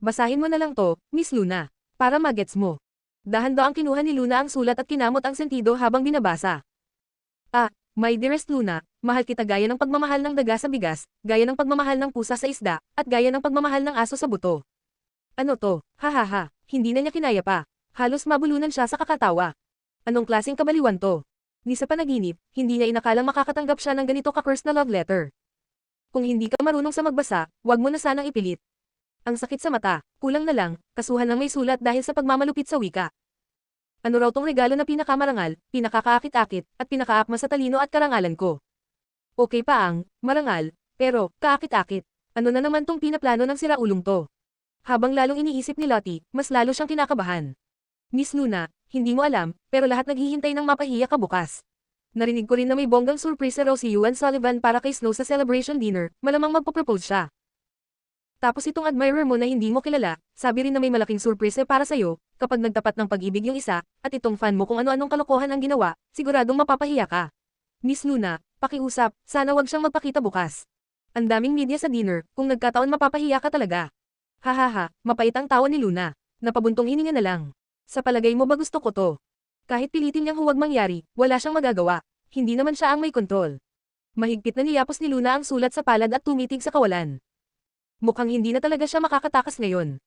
Basahin mo na lang to, Miss Luna, para magets mo. Dahan-daang kinuha ni Luna ang sulat at kinamot ang sentido habang binabasa. Ah, my dearest Luna, mahal kita gaya ng pagmamahal ng daga sa bigas, gaya ng pagmamahal ng pusa sa isda, at gaya ng pagmamahal ng aso sa buto. Ano to? Hahaha, hindi na niya kinaya pa. Halos mabulunan siya sa kakatawa. Anong klaseng kabaliwan to? Ni sa panaginip, hindi niya inakalang makakatanggap siya ng ganito ka-curse na love letter. Kung hindi ka marunong sa magbasa, wag mo na sanang ipilit. Ang sakit sa mata, kulang na lang, kasuhan ng may sulat dahil sa pagmamalupit sa wika. Ano raw tong regalo na pinakamarangal, pinakakaakit-akit, at pinakaakma sa talino at karangalan ko? Okay pa ang, marangal, pero, kaakit-akit. Ano na naman tong pinaplano ng siraulong to? Habang lalong iniisip ni Lottie, mas lalo siyang kinakabahan. Miss Luna, hindi mo alam, pero lahat naghihintay ng mapahiya ka bukas. Narinig ko rin na may bonggang surprise raw si Yuan Sullivan para kay Snow sa celebration dinner, malamang magpo-propose siya. Tapos itong admirer mo na hindi mo kilala, sabi rin na may malaking surprise para sa'yo, kapag nagtapat ng pag-ibig yung isa, at itong fan mo kung ano-anong kalokohan ang ginawa, siguradong mapapahiya ka. Miss Luna, pakiusap, sana wag siyang magpakita bukas. Ang daming media sa dinner, kung nagkataon mapapahiya ka talaga. Hahaha, mapait ang tawa ni Luna. Napabuntong hininga na lang. Sa palagay mo ba gusto ko to? Kahit pilitin niyang huwag mangyari, wala siyang magagawa. Hindi naman siya ang may kontrol. Mahigpit na niyapos ni Luna ang sulat sa palad at tumitig sa kawalan. Mukhang hindi na talaga siya makakatakas ngayon.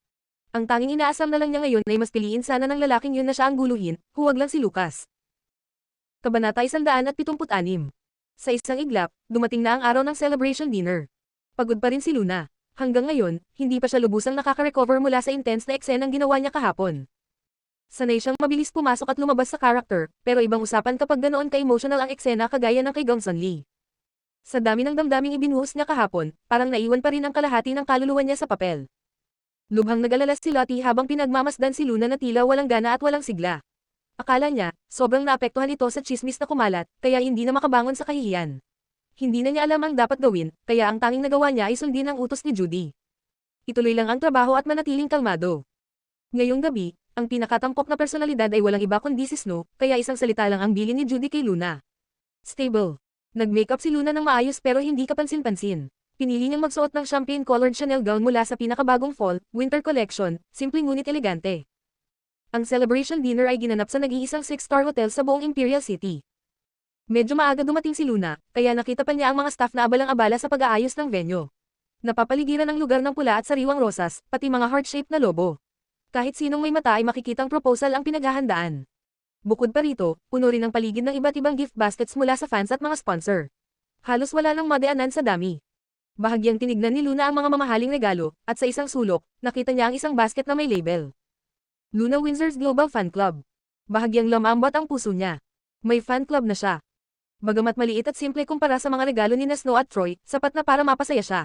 Ang tanging inaasam na lang niya ngayon ay mas piliin sana ng lalaking yun na siya ang guluhin, huwag lang si Lucas. Kabanata 176. Sa isang iglap, dumating na ang araw ng celebration dinner. Pagod pa rin si Luna. Hanggang ngayon, hindi pa siya lubusang nakaka-recover mula sa intense na eksenang ginawa niya kahapon. Sanay siyang mabilis pumasok at lumabas sa character, pero ibang usapan kapag ganoon ka-emotional ang eksena kagaya ng kay Gongsun Lee. Sa dami ng damdaming ibinuhos niya kahapon, parang naiwan pa rin ang kalahati ng kaluluwa niya sa papel. Lubhang nag-alala si Lottie habang pinagmamasdan si Luna na tila walang gana at walang sigla. Akala niya, sobrang naapektuhan ito sa tsismis na kumalat, kaya hindi na makabangon sa kahihiyan. Hindi na niya alam ang dapat gawin, kaya ang tanging nagawa niya ay sundin ang utos ni Judy. Ituloy lang ang trabaho at manatiling kalmado. Ngayong gabi, ang pinakatampok na personalidad ay walang iba kundi si Snow, kaya isang salita lang ang bilin ni Judy kay Luna. Stable. Nag-makeup si Luna ng maayos pero hindi kapansin-pansin. Pinili niyang magsuot ng champagne-colored Chanel gown mula sa pinakabagong fall-winter collection, simpleng ngunit elegante. Ang celebration dinner ay ginanap sa nag-iisang 6-star hotel sa buong Imperial City. Medyo maaga dumating si Luna, kaya nakita pa niya ang mga staff na abalang-abala sa pag-aayos ng venue. Napapaligiran ang lugar ng pula at sariwang rosas, pati mga heart-shaped na lobo. Kahit sinong may mata ay makikitang proposal ang pinaghahandaan. Bukod pa rito, puno rin ang paligid ng iba't ibang gift baskets mula sa fans at mga sponsor. Halos wala nang madaanan sa dami. Bahagyang tinignan ni Luna ang mga mamahaling regalo, at sa isang sulok, nakita niya ang isang basket na may label. Luna Windsor's Global Fan Club. Bahagyang lumambot ang puso niya. May fan club na siya. Bagamat maliit at simple kumpara sa mga regalo ni Snow at Troy, sapat na para mapasaya siya.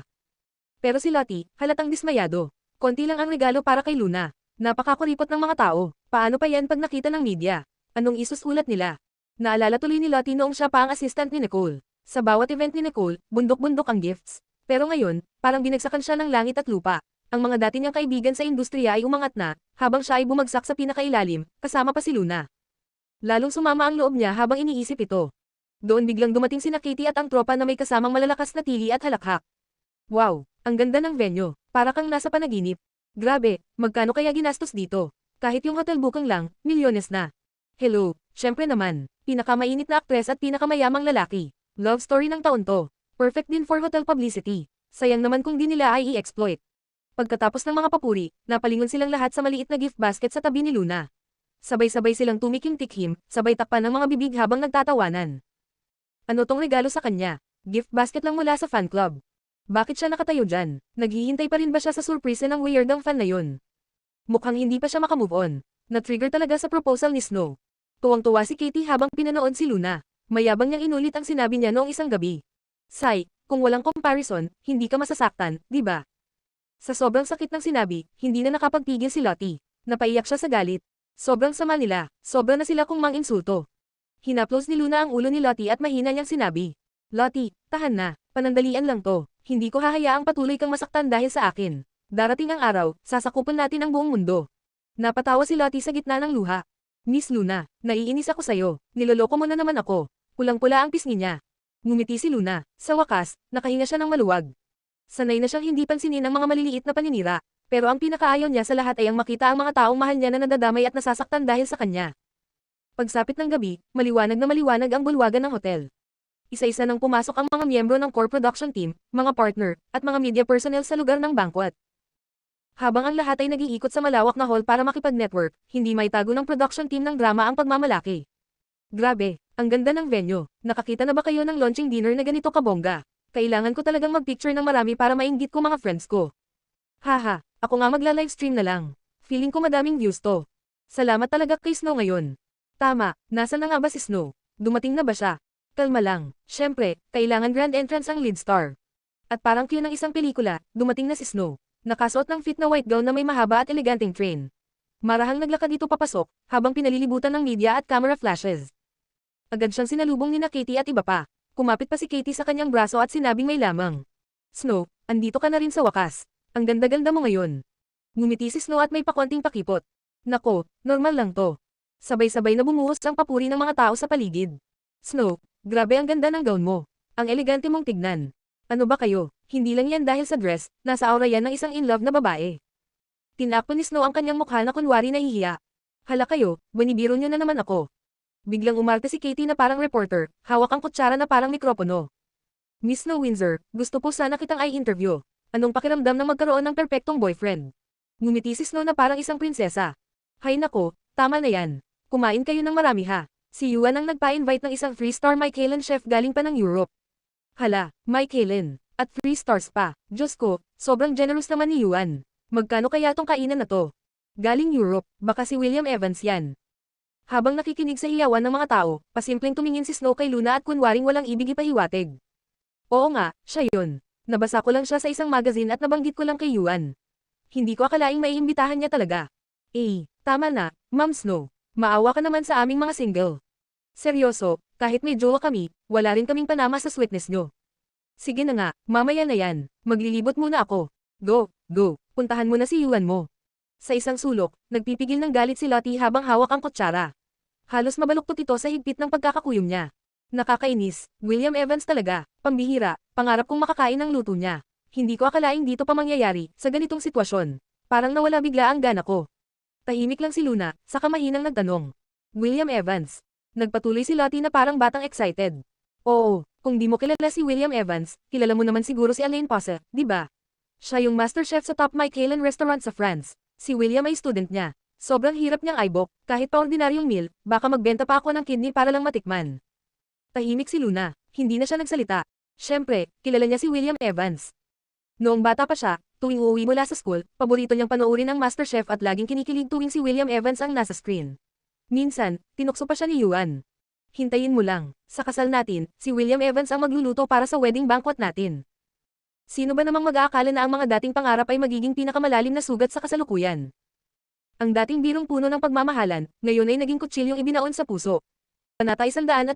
Pero si Lottie, halatang dismayado. Konti lang ang regalo para kay Luna. Napakakuripot ng mga tao. Paano pa yan pag nakita ng media? Anong isusulat nila? Naalala tuloy ni Lottie noong siya pa ang assistant ni Nicole. Sa bawat event ni Nicole, bundok-bundok ang gifts. Pero ngayon, parang binagsakan siya ng langit at lupa. Ang mga dati niyang kaibigan sa industriya ay umangat na, habang siya ay bumagsak sa pinakailalim, kasama pa si Luna. Lalong sumama ang loob niya habang iniisip ito. Doon biglang dumating sina Katie at ang tropa na may kasamang malalakas na tili at halakhak. Wow, ang ganda ng venue, para kang nasa panaginip. Grabe, magkano kaya ginastos dito? Kahit yung hotel booking lang, milyones na. Hello, syempre naman, pinakamainit na aktres at pinakamayamang lalaki. Love story ng taon to. Perfect din for hotel publicity. Sayang naman kung di nila ay i-exploit. Pagkatapos ng mga papuri, napalingon silang lahat sa maliit na gift basket sa tabi ni Luna. Sabay-sabay silang tumikim-tikim, sabay takpan ng mga bibig habang nagtatawanan. Ano tong regalo sa kanya? Gift basket lang mula sa fan club. Bakit siya nakatayo dyan? Naghihintay pa rin ba siya sa surprise ng weirdang fan na yun? Mukhang hindi pa siya makamove on. Na-trigger talaga sa proposal ni Snow. Tuwang-tuwa si Katie habang pinanood si Luna. Mayabang niyang inulit ang sinabi niya noong isang gabi. Sai, kung walang comparison, hindi ka masasaktan, di ba? Sa sobrang sakit ng sinabi, hindi na nakapagpigil si Lottie. Napaiyak siya sa galit. Sobrang sama nila, sobra na sila kung mang-insulto. Hinaplos ni Luna ang ulo ni Lottie at mahina niyang sinabi. Lottie, tahan na, panandalian lang to. Hindi ko hahayaang patuloy kang masaktan dahil sa akin. Darating ang araw, sasakupan natin ang buong mundo. Napatawa si Lottie sa gitna ng luha. Miss Luna, naiinis ako sa'yo. Niloloko mo na naman ako. Pulang-pula ang pisngi niya. Ngumiti si Luna. Sa wakas, nakahinga siya ng maluwag. Sanay na siyang hindi pansinin ang mga maliliit na paninira. Pero ang pinakaayaw niya sa lahat ay ang makita ang mga taong mahal niya na nadadamay at nasasaktan dahil sa kanya. Pagsapit ng gabi, maliwanag na maliwanag ang bulwagan ng hotel. Isa-isa nang pumasok ang mga miyembro ng core production team, mga partner, at mga media personnel sa lugar ng banquet. Habang ang lahat ay nag-iikot sa malawak na hall para makipag-network, hindi maitago ng production team ng drama ang pagmamalaki. Grabe, ang ganda ng venue. Nakakita na ba kayo ng launching dinner na ganito kabongga? Kailangan ko talagang mag-picture ng marami para mainggit ko mga friends ko. Haha, ako nga magla-livestream na lang. Feeling ko madaming views to. Salamat talaga kay Snow ngayon. Tama, nasa na nga ba si Snow? Dumating na ba siya? Kalma lang. Syempre, kailangan grand entrance ang lead star. At parang cue ng isang pelikula, dumating na si Snow. Nakasuot ng fit na white gown na may mahaba at eleganteng train. Marahang naglakad dito papasok, habang pinalilibutan ng media at camera flashes. Agad siyang sinalubong ni Katie at iba pa. Kumapit pa si Katie sa kanyang braso at sinabing may lamang. Snow, andito ka na rin sa wakas. Ang ganda-ganda mo ngayon. Ngumiti si Snow at may pakonting pakipot. Nako, normal lang to. Sabay-sabay na bumuhos ang papuri ng mga tao sa paligid. Snow, grabe ang ganda ng gown mo. Ang elegante mong tignan. Ano ba kayo? Hindi lang yan dahil sa dress, nasa aura yan ng isang in love na babae. Tinakpan ni Snow ang kanyang mukha na kunwari nahihiya. Hala kayo, binibiro nyo na naman ako. Biglang umarte si Katie na parang reporter, hawak ang kutsara na parang mikropono. Miss Snow Windsor, gusto po sana kitang i-interview. Anong pakiramdam na magkaroon ng perpektong boyfriend? Ngumiti si Snow na parang isang prinsesa. Hay nako, tama na yan. Kumain kayo ng marami ha. Si Yuan ang nagpa-invite ng isang 3-star Michelin chef galing pa ng Europe. Hala, Michelin. At 3 stars pa. Diyos ko, sobrang generous naman ni Yuan. Magkano kaya tong kainan na to? Galing Europe, baka si William Evans yan. Habang nakikinig sa hiyawan ng mga tao, pasimpleng tumingin si Snow kay Luna at kunwaring walang ibig ipahiwatig. Oo nga, siya yun. Nabasa ko lang siya sa isang magazine at nabanggit ko lang kay Yuan. Hindi ko akalaing maiimbitahan niya talaga. Tama na, Ma'am Snow. Maawa ka naman sa aming mga single. Seryoso, kahit may jowa kami, wala rin kaming panama sa sweetness nyo. Sige na nga, mamaya na yan. Maglilibot muna ako. Go, puntahan mo na si Yuan mo. Sa isang sulok, nagpipigil ng galit si Lottie habang hawak ang kutsara. Halos mabaluktot ito sa higpit ng pagkakakuyom niya. Nakakainis, William Evans talaga, pambihira, pangarap kong makakain ng luto niya. Hindi ko akalaing dito pa mangyayari, sa ganitong sitwasyon. Parang nawala bigla ang gana ko. Tahimik lang si Luna, saka mahinang nagtanong. William Evans. Nagpatuloy si Lottie na parang batang excited. Oo, kung di mo kilala si William Evans, kilala mo naman siguro si Alain Posse, di ba? Siya yung master chef sa top Michelin restaurant sa France. Si William ay student niya. Sobrang hirap niyang eyebok, kahit pa ordinaryong meal, baka magbenta pa ako ng kidney para lang matikman. Tahimik si Luna, hindi na siya nagsalita. Siyempre, kilala niya si William Evans. Noong bata pa siya, tuwing uuwi mula sa school, paborito niyang panoorin ang MasterChef at laging kinikilig tuwing si William Evans ang nasa screen. Minsan, tinukso pa siya ni Yuan. Hintayin mo lang, sa kasal natin, si William Evans ang magluluto para sa wedding banquet natin. Sino ba namang mag-aakala na ang mga dating pangarap ay magiging pinakamalalim na sugat sa kasalukuyan? Ang dating birong puno ng pagmamahalan, ngayon ay naging kutsilyong ibinaon sa puso. Panata 177.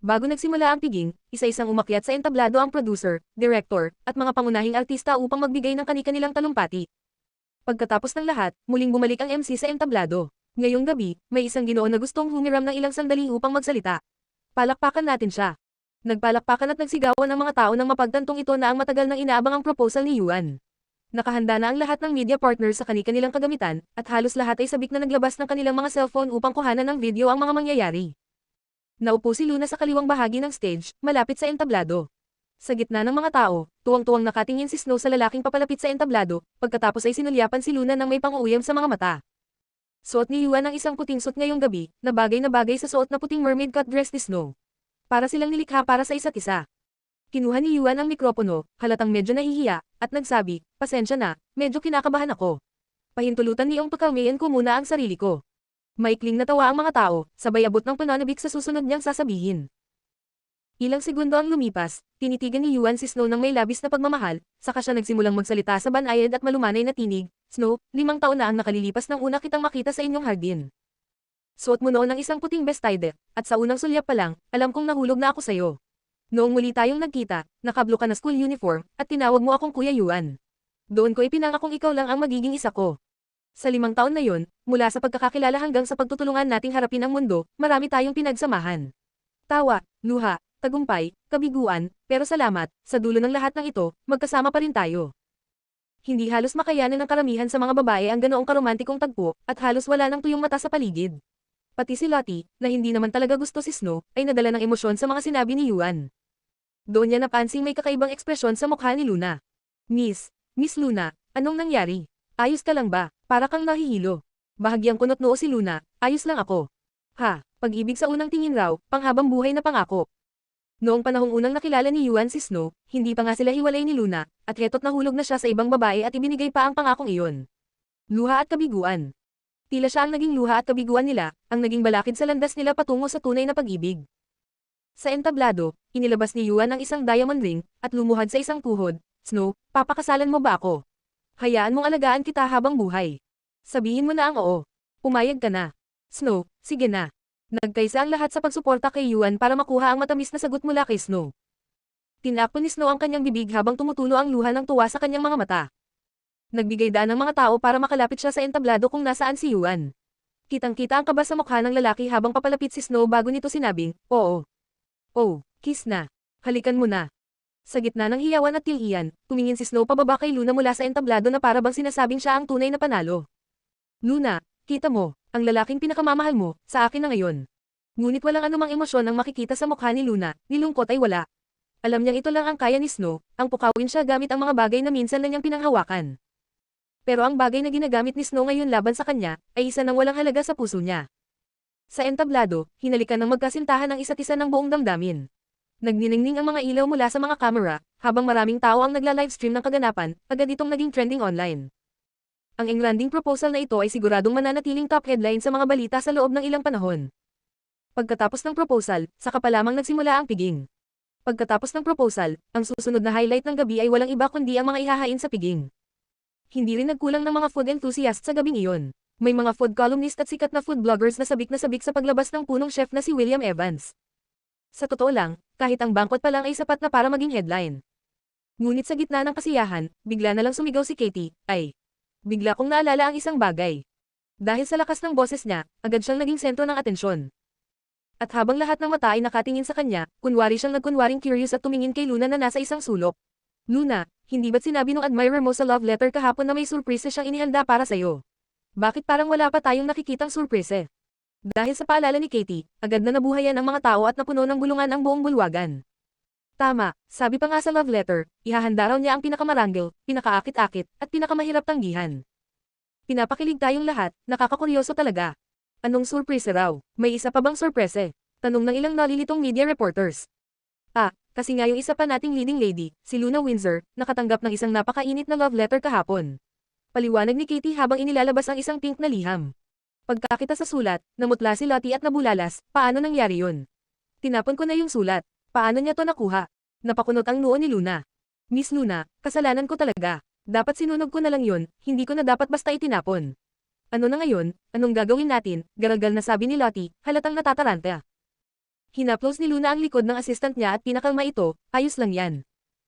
Bago nagsimula ang piging, isa-isang umakyat sa entablado ang producer, director, at mga pangunahing artista upang magbigay ng kani-kanilang talumpati. Pagkatapos ng lahat, muling bumalik ang MC sa entablado. Ngayong gabi, may isang Ginoo na gustong humiram ng ilang sandali upang magsalita. Palakpakan natin siya. Nagpalakpakan at nagsigawan ang mga tao nang mapagtantong ito na ang matagal nang inaabang ang proposal ni Yuan. Nakahanda na ang lahat ng media partners sa kani-kanilang kagamitan, at halos lahat ay sabik na naglabas ng kanilang mga cellphone upang kuhanan ng video ang mga mangyayari. Naupo si Luna sa kaliwang bahagi ng stage, malapit sa entablado. Sa gitna ng mga tao, tuwang-tuwang nakatingin si Snow sa lalaking papalapit sa entablado, pagkatapos ay sinulyapan si Luna ng may pang-uuyam sa mga mata. Suot ni Yuan ang isang puting suit ngayong gabi, na bagay sa suot na puting mermaid cut dress ni Snow. Para silang nilikha para sa isa't isa. Kinuha ni Yuan ang mikropono, halatang medyo nahihiya, at nagsabi, pasensya na, medyo kinakabahan ako. Pahintulutan niyong pakalmayan ko muna ang sarili ko. Maikling natawa ang mga tao, sabay abot ng pananabik sa susunod niyang sasabihin. Ilang segundo ang lumipas, tinitigan ni Yuan si Snow ng may labis na pagmamahal, saka siya nagsimulang magsalita sa banayad at malumanay na tinig, Snow, 5 taon na ang nakalilipas nang una kitang makita sa inyong hardin. Suot mo noon ng isang puting vestide, at sa unang sulyap pa lang, alam kong nahulog na ako sa'yo. Noong muli tayong nagkita, nakablo ka na school uniform, at tinawag mo akong Kuya Yuan. Doon ko ipinangakong ikaw lang ang magiging isa ko. Sa 5 taon na yon, mula sa pagkakakilala hanggang sa pagtutulungan nating harapin ang mundo, marami tayong pinagsamahan. Tawa, luha, tagumpay, kabiguan, pero salamat, sa dulo ng lahat ng ito, magkasama pa rin tayo. Hindi halos makayanan ng karamihan sa mga babae ang ganoong karomantikong tagpo, at halos wala nang tuyong mata sa paligid. Pati si Lottie, na hindi naman talaga gusto si Snow, ay nadala ng emosyon sa mga sinabi ni Yuan. Doon niya napansing may kakaibang ekspresyon sa mukha ni Luna. Miss Luna, anong nangyari? Ayos ka lang ba? Para kang nahihilo. Bahagyang kunot noo si Luna, ayos lang ako. Pag-ibig sa unang tingin raw, panghabang buhay na pangako. Noong panahong unang nakilala ni Yuan si Snow, hindi pa nga sila hiwalay ni Luna, at heto't nahulog na siya sa ibang babae at ibinigay pa ang pangakong iyon. Luha at kabiguan. Tila siya ang naging luha at kabiguan nila, ang naging balakid sa landas nila patungo sa tunay na pag-ibig. Sa entablado, inilabas ni Yuan ang isang diamond ring, at lumuhad sa isang tuhod, Snow, papakasalan mo ba ako? Hayaan mong alagaan kita habang buhay. Sabihin mo na ang oo. Pumayag ka na. Snow, sige na. Nagkaisa ang lahat sa pagsuporta kay Yuan para makuha ang matamis na sagot mula kay Snow. Tinakpan ni Snow ang kanyang bibig habang tumutulo ang luha ng tuwa sa kanyang mga mata. Nagbigay daan ng mga tao para makalapit siya sa entablado kung nasaan si Yuan. Kitang-kita ang kaba sa mukha ng lalaki habang papalapit si Snow bago nito sinabing, "Oo. Oh, kiss na. Halikan mo na." Sa gitna ng hiyawan at tilian, tumingin si Snow pababa kay Luna mula sa entablado na para bang sinasabing siya ang tunay na panalo. "Luna, kita mo, ang lalaking pinakamamahal mo, sa akin na ngayon." Ngunit walang anumang emosyon ang makikita sa mukha ni Luna, nilungkot ay wala. Alam niyang ito lang ang kaya ni Snow, ang pukawin siya gamit ang mga bagay na minsan na niyang pinanghawakan. Pero ang bagay na ginagamit ni Snow ngayon laban sa kanya, ay isa ng walang halaga sa puso niya. Sa entablado, hinalikan ng magkasintahan ang isa't isa ng buong damdamin. Nagniningning ang mga ilaw mula sa mga kamera, habang maraming tao ang nagla-livestream ng kaganapan, agad itong naging trending online. Ang engranding proposal na ito ay siguradong mananatiling top headline sa mga balita sa loob ng ilang panahon. Pagkatapos ng proposal, saka pa lamang nagsimula ang piging. Pagkatapos ng proposal, ang susunod na highlight ng gabi ay walang iba kundi ang mga ihahain sa piging. Hindi rin nagkulang ng mga food enthusiasts sa gabing iyon. May mga food columnist at sikat na food bloggers na sabik sa paglabas ng punong chef na si William Evans. Sa totoo lang, kahit ang banquet pa lang ay sapat na para maging headline. Ngunit sa gitna ng kasiyahan, bigla na lang sumigaw si Katie, "Ay! Bigla kong naalala ang isang bagay." Dahil sa lakas ng boses niya, agad siyang naging sentro ng atensyon. At habang lahat ng mata ay nakatingin sa kanya, kunwari siyang nagkunwaring curious at tumingin kay Luna na nasa isang sulok. "Luna, hindi ba't sinabi nung admirer mo sa love letter kahapon na may surprise siyang inihanda para sa'yo? Bakit parang wala pa tayong nakikitang surprise?" Dahil sa paalala ni Katie, agad na nabuhayan ang mga tao at napuno ng bulungan ang buong bulwagan. Tama, sabi pa nga sa love letter, ihahanda raw niya ang pinakamaranggel, pinakaakit-akit, at pinakamahirap tanggihan. Pinapakilig tayong lahat, nakakakuryoso talaga. Anong surprise raw? May isa pa bang surprise? Tanong ng ilang nalilitong media reporters. Kasi nga yung isa pa nating leading lady, si Luna Windsor, nakatanggap ng isang napakainit na love letter kahapon. Paliwanag ni Katie habang inilalabas ang isang pink na liham. Pagkakita sa sulat, namutla si Lottie at nabulalas, paano nangyari yun? Tinapon ko na yung sulat. Paano niya to nakuha? Napakunot ang noo ni Luna. "Miss Luna, kasalanan ko talaga. Dapat sinunog ko na lang yun, hindi ko na dapat basta itinapon." "Ano na ngayon, anong gagawin natin?" Garagal na sabi ni Lottie, halatang natataranta. Hinaplos ni Luna ang likod ng assistant niya at pinakalma ito, "Ayos lang yan.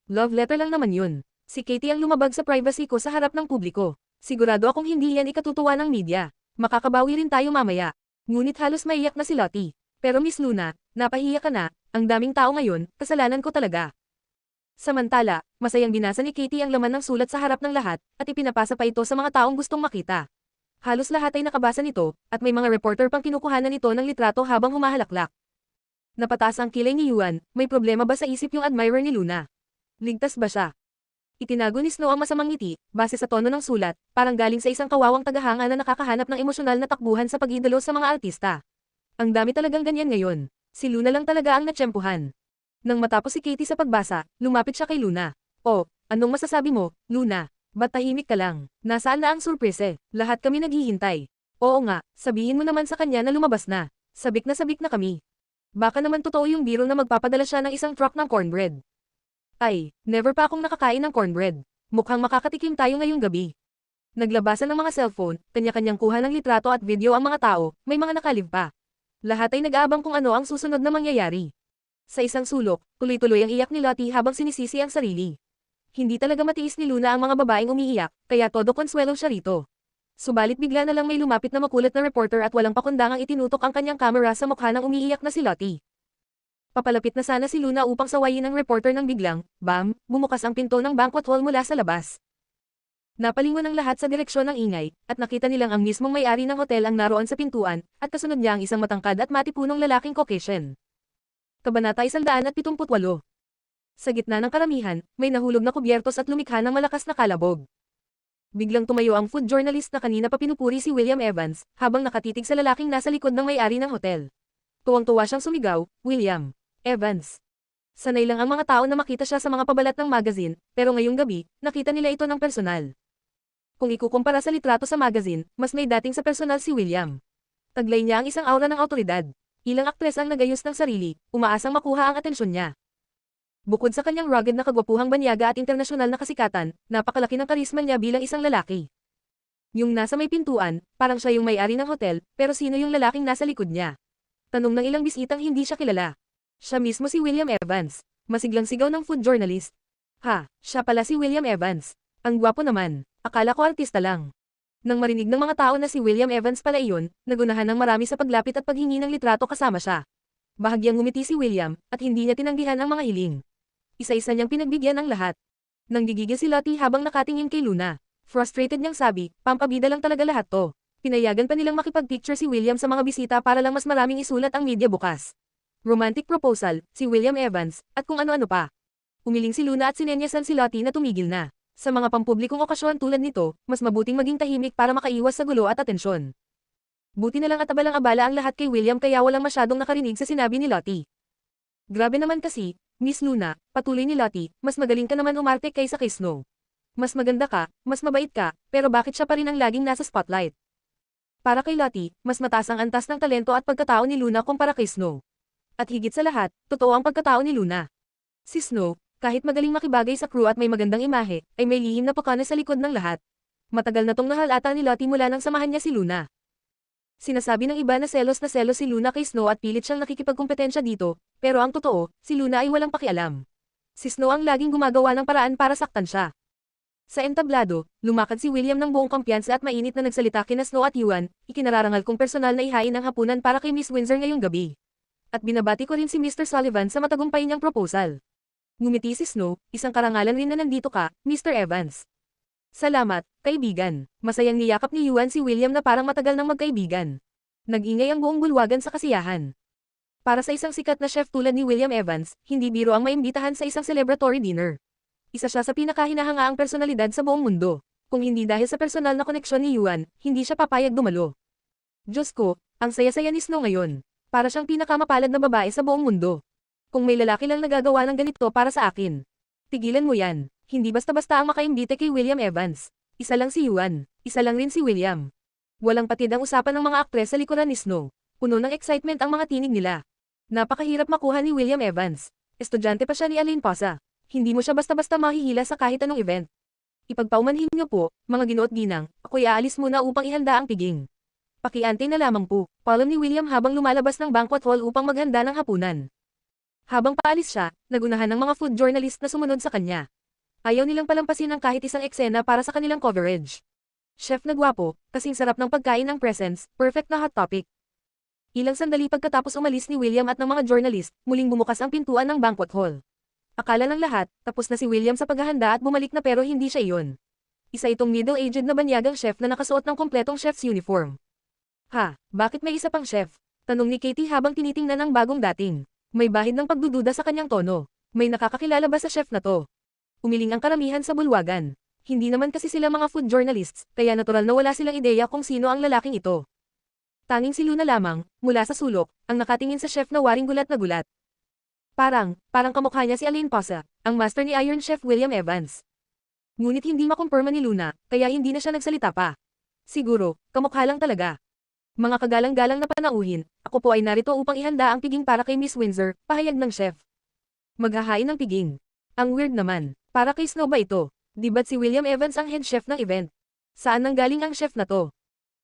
Love letter lang naman yun." Si Katie ang lumabag sa privacy ko sa harap ng publiko. Sigurado akong hindi yan ikatutuwa ng media. Makakabawi rin tayo mamaya. Ngunit halos maiyak na si Lottie. "Pero Miss Luna, napahiya ka na, ang daming tao ngayon, kasalanan ko talaga." Samantala, masayang binasa ni Katie ang laman ng sulat sa harap ng lahat, at ipinapasa pa ito sa mga taong gustong makita. Halos lahat ay nakabasa nito, at may mga reporter pang kinukuhanan nito ng litrato habang humahalaklak. Napataas ang kilay ni Yuan, may problema ba sa isip yung admirer ni Luna? Ligtas ba siya? Itinago ni Snow ang masamang ngiti, base sa tono ng sulat, parang galing sa isang kawawang tagahanga na nakakahanap ng emosyonal na takbuhan sa pag-idolo sa mga artista. Ang dami talagang ganyan ngayon. Si Luna lang talaga ang natsyempuhan. Nang matapos si Katie sa pagbasa, lumapit siya kay Luna. "Oh, anong masasabi mo, Luna? Ba't tahimik ka lang? Nasaan na ang surprise? Lahat kami naghihintay." "Oo nga, sabihin mo naman sa kanya na lumabas na. Sabik na kami. Baka naman totoo yung biro na magpapadala siya ng isang truck ng cornbread." "Ay, never pa akong nakakain ng cornbread. Mukhang makakatikim tayo ngayong gabi." Naglabasan ng mga cellphone, kanya-kanyang kuha ng litrato at video ang mga tao, may mga nakalib pa. Lahat ay nag-aabang kung ano ang susunod na mangyayari. Sa isang sulok, tuloy-tuloy ang iyak ni Lottie habang sinisisi ang sarili. Hindi talaga matiis ni Luna ang mga babaeng umiiyak, kaya todo konsuelo siya rito. Subalit bigla na lang may lumapit na makulit na reporter at walang pakundangang itinutok ang kanyang kamera sa mukha ng umiiyak na si Lottie. Papalapit na sana si Luna upang sawayin ng reporter nang biglang, bam, bumukas ang pinto ng banquet hall mula sa labas. Napalingon ang lahat sa direksyon ng ingay, at nakita nilang ang mismong may-ari ng hotel ang naroon sa pintuan, at kasunod niya ang isang matangkad at matipunong lalaking Caucasian. Kabanata 178. Sa gitna ng karamihan, may nahulog na kubyertos at lumikha ng malakas na kalabog. Biglang tumayo ang food journalist na kanina pa pinupuri si William Evans, habang nakatitig sa lalaking nasa likod ng may-ari ng hotel. Tuwang-tuwa siyang sumigaw, "William Evans." Sanay lang ang mga tao na makita siya sa mga pabalat ng magazine, pero ngayong gabi, nakita nila ito ng personal. Kung ikukumpara sa litrato sa magazine, mas may dating sa personal si William. Taglay niya ang isang aura ng awtoridad. Ilang aktres ang nagayos ng sarili, umaasang makuha ang atensyon niya. Bukod sa kanyang rugged na kagwapuhang banyaga at internasyonal na kasikatan, napakalaki ng karisma niya bilang isang lalaki. Yung nasa may pintuan, parang siya yung may-ari ng hotel, pero sino yung lalaking nasa likod niya? Tanong ng ilang bisitang hindi siya kilala. Siya mismo si William Evans. Masiglang sigaw ng food journalist. Ha, siya pala si William Evans. Ang gwapo naman. Akala ko artista lang. Nang marinig ng mga tao na si William Evans pala iyon, nagunahan ng marami sa paglapit at paghingi ng litrato kasama siya. Bahagyang ngumiti si William, at hindi niya tinanggihan ang mga hiling. Isa-isa niyang pinagbigyan ang lahat. Nang gigigil si Lottie habang nakatingin kay Luna. Frustrated niyang sabi, pampabida lang talaga lahat to. Pinayagan pa nilang makipag-picture si William sa mga bisita para lang mas maraming isulat ang media bukas. Romantic proposal, si William Evans, at kung ano-ano pa. Umiling si Luna at sinenyasan si Lottie na tumigil na. Sa mga pampublikong okasyon tulad nito, mas mabuting maging tahimik para makaiwas sa gulo at atensyon. Buti na lang at abalang-abala ang lahat kay William kaya walang masyadong nakarinig sa sinabi ni Lottie. Grabe naman kasi, Miss Luna, patuloy ni Lottie, mas magaling ka naman umarte kaysa kay Snow. Mas maganda ka, mas mabait ka, pero bakit siya pa rin ang laging nasa spotlight? Para kay Lottie, mas mataas ang antas ng talento at pagkatao ni Luna kumpara kay Snow. At higit sa lahat, totoo ang pagkatao ni Luna. Si Snow, kahit magaling makibagay sa crew at may magandang imahe, ay may lihim na pakana sa likod ng lahat. Matagal na tong nahalata ni Lottie mula nang samahan niya si Luna. Sinasabi ng iba na selos si Luna kay Snow at pilit siyang nakikipagkumpetensya dito, pero ang totoo, si Luna ay walang pakialam. Si Snow ang laging gumagawa ng paraan para saktan siya. Sa entablado, lumakad si William ng buong kampiyansa at mainit na nagsalita kina Snow at Yuan, ikinararangal kong personal na ihain ang hapunan para kay Miss Windsor ngayong gabi. At binabati ko rin si Mr. Sullivan sa matagumpay niyang proposal. Ngumiti si Snow, isang karangalan rin na nandito ka, Mr. Evans. Salamat, kaibigan. Masayang niyakap ni Yuan si William na parang matagal nang magkaibigan. Nag-ingay ang buong bulwagan sa kasiyahan. Para sa isang sikat na chef tulad ni William Evans, hindi biro ang maimbitahan sa isang celebratory dinner. Isa siya sa pinakahinahangaang personalidad sa buong mundo. Kung hindi dahil sa personal na koneksyon ni Yuan, hindi siya papayag dumalo. Diyos ko, ang saya-saya ni Snow ngayon. Para siyang pinakamapalad na babae sa buong mundo. Kung may lalaki lang nagagawa ng ganito para sa akin. Tigilan mo yan. Hindi basta-basta ang makaimbite kay William Evans. Isa lang si Yuan. Isa lang rin si William. Walang patid ang usapan ng mga aktres sa likuran ni Snow. Puno ng excitement ang mga tinig nila. Napakahirap makuha ni William Evans. Estudyante pa siya ni Aline Posa. Hindi mo siya basta-basta mahihila sa kahit anong event. Ipagpaumanhin niyo po, mga ginoot ginang, ako'y aalis muna upang ihanda ang piging. Pakiantay na lamang po, paalam ni William habang lumalabas ng banquet hall upang maghanda ng hapunan. Habang paalis siya, nagunahan ng mga food journalist na sumunod sa kanya. Ayaw nilang palampasin ang kahit isang eksena para sa kanilang coverage. Chef na gwapo, kasing sarap ng pagkain ng presents, perfect na hot topic. Ilang sandali pagkatapos umalis ni William at ng mga journalist, muling bumukas ang pintuan ng banquet hall. Akala ng lahat, tapos na si William sa paghahanda at bumalik na pero hindi siya iyon. Isa itong middle-aged na banyagang chef na nakasuot ng kompletong chef's uniform. Ha, bakit may isa pang chef? Tanong ni Katie habang tinitingnan ang bagong dating. May bahid ng pagdududa sa kanyang tono. May nakakakilala ba sa chef na to? Umiling ang karamihan sa bulwagan. Hindi naman kasi sila mga food journalists, kaya natural na wala silang ideya kung sino ang lalaking ito. Tanging si Luna lamang, mula sa sulok, ang nakatingin sa chef na waring gulat na gulat. Parang kamukha niya si Aline Posa, ang master ni Iron Chef William Evans. Ngunit hindi makumpirma ni Luna, kaya hindi na siya nagsalita pa. Siguro, kamukha lang talaga. Mga kagalang-galang na panauhin, ako po ay narito upang ihanda ang piging para kay Miss Windsor, pahayag ng chef. Maghahain ng piging. Ang weird naman, para kay Snow ba ito? Di ba't si William Evans ang head chef ng event? Saan nanggaling ang chef na to?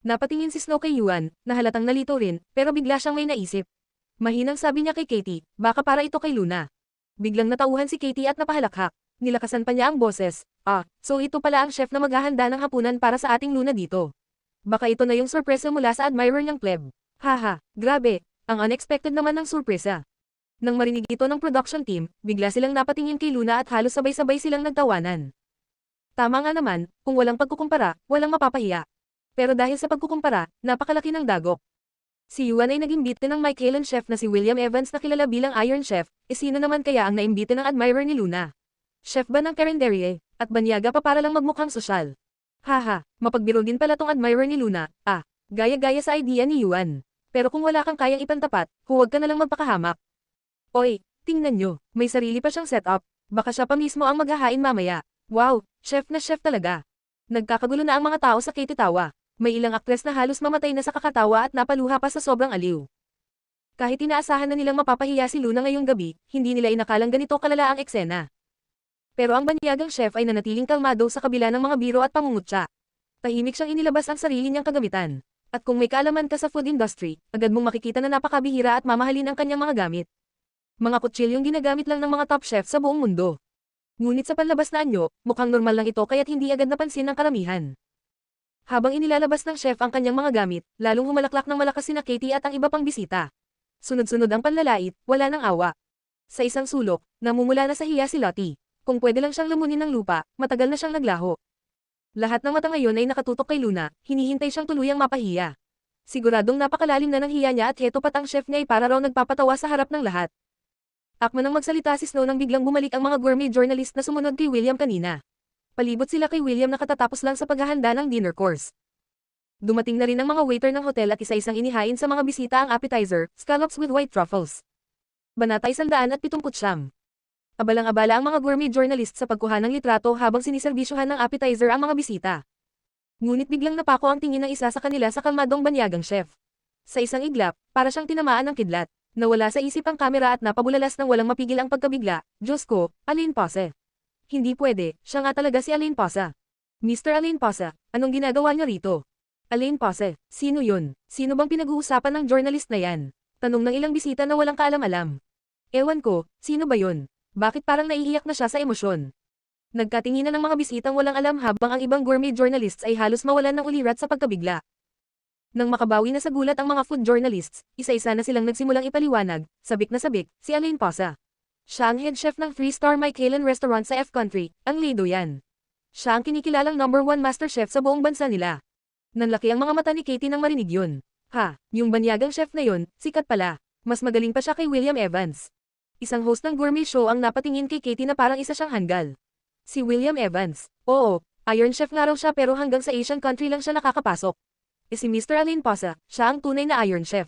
Napatingin si Snow kay Yuan, na halatang nalito rin, pero bigla siyang may naisip. Mahinang sabi niya kay Katie, baka para ito kay Luna. Biglang natauhan si Katie at napahalakhak. Nilakasan pa niya ang boses. So ito pala ang chef na maghahanda ng hapunan para sa ating Luna dito. Baka ito na yung sorpresa mula sa admirer niyang pleb. Haha, grabe, ang unexpected naman ng sorpresa. Nang marinig ito ng production team, bigla silang napatingin kay Luna at halos sabay-sabay silang nagtawanan. Tama nga naman, kung walang pagkukumpara, walang mapapahiya. Pero dahil sa pagkukumpara, napakalaki ng dagok. Si Yuan ay nag-imbite ng Michelin chef na si William Evans na kilala bilang Iron Chef, sino naman kaya ang naimbite ng admirer ni Luna? Chef ba ng Carinderie, at banyaga pa para lang magmukhang sosyal? Haha, mapagbiro din pala tong admirer ni Luna, gaya-gaya sa idea ni Yuan. Pero kung wala kang kayang ipantapat, huwag ka na lang magpakahamak. Oy, tingnan nyo, may sarili pa siyang setup, baka siya pa mismo ang maghahain mamaya. Wow, chef na chef talaga. Nagkakagulo na ang mga tao sa Katie tawa. May ilang aktres na halos mamatay na sa kakatawa at napaluha pa sa sobrang aliw. Kahit inaasahan na nilang mapapahiya si Luna ngayong gabi, hindi nila inakalang ganito kalala ang eksena. Pero ang banyagang chef ay nanatiling kalmado sa kabila ng mga biro at pangungutya. Tahimik siyang inilabas ang sarili niyang kagamitan. At kung may kaalaman ka sa food industry, agad mong makikita na napakabihira at mamahalin ang kanyang mga gamit. Mga kutsilyong ginagamit lang ng mga top chef sa buong mundo. Ngunit sa panlabas na anyo, mukhang normal lang ito kaya't hindi agad napansin ng karamihan. Habang inilalabas ng chef ang kanyang mga gamit, lalong humalaklak ng malakas sina Katie at ang iba pang bisita. Sunod-sunod ang panlalait, wala nang awa. Sa isang sulok, namumula na sa hiya si Lottie. Kung pwede lang siyang lumunin ng lupa, matagal na siyang naglaho. Lahat ng mata ngayon ay nakatutok kay Luna, hinihintay siyang tuluyang mapahiya. Siguradong napakalalim na ng hiya niya at heto pat ang chef niya ay para raw nagpapatawa sa harap ng lahat. Akma nang magsalita si Snow nang biglang bumalik ang mga gourmet journalist na sumunod kay William kanina. Palibot sila kay William na katatapos lang sa paghahanda ng dinner course. Dumating na rin ang mga waiter ng hotel at isa-isang inihain sa mga bisita ang appetizer, scallops with white truffles. Banata 179. Abalang-abala ang mga gourmet journalist sa pagkuha ng litrato habang siniserbisyohan ng appetizer ang mga bisita. Ngunit biglang napako ang tingin ng isa sa kanila sa kalmadong banyagang chef. Sa isang iglap, para siyang tinamaan ng kidlat. Nawala sa isip ang kamera at napabulalas ng walang mapigil ang pagkabigla. Diyos ko, Alain Posse. Hindi pwede, siya nga talaga si Alain Posse. Mr. Alain Posse, anong ginagawa niyo rito? Alain Posse, sino yun? Sino bang pinag-uusapan ng journalist na yan? Tanong ng ilang bisita na walang kaalam-alam. Ewan ko, sino ba yun? Bakit parang naiiyak na siya sa emosyon? Nagkatinginan ng mga bisitang walang alam habang ang ibang gourmet journalists ay halos mawalan ng ulirat sa pagkabigla. Nang makabawi na sa gulat ang mga food journalists, isa-isa na silang nagsimulang ipaliwanag, sabik na sabik, si Alain Posse. Siya ang head chef ng 3-star Michelin restaurant sa F-Country, ang Ledo yan. Siya ang kinikilalang #1 master chef sa buong bansa nila. Nanlaki ang mga mata ni Katie nang marinig yun. Ha, yung banyagang chef na yun, sikat pala. Mas magaling pa siya kay William Evans. Isang host ng gourmet show ang napatingin kay Katie na parang isa siyang hanggal. Si William Evans. Oo, Iron Chef nga raw siya pero hanggang sa Asian country lang siya nakakapasok. Si Mr. Alain Posse, siya ang tunay na Iron Chef.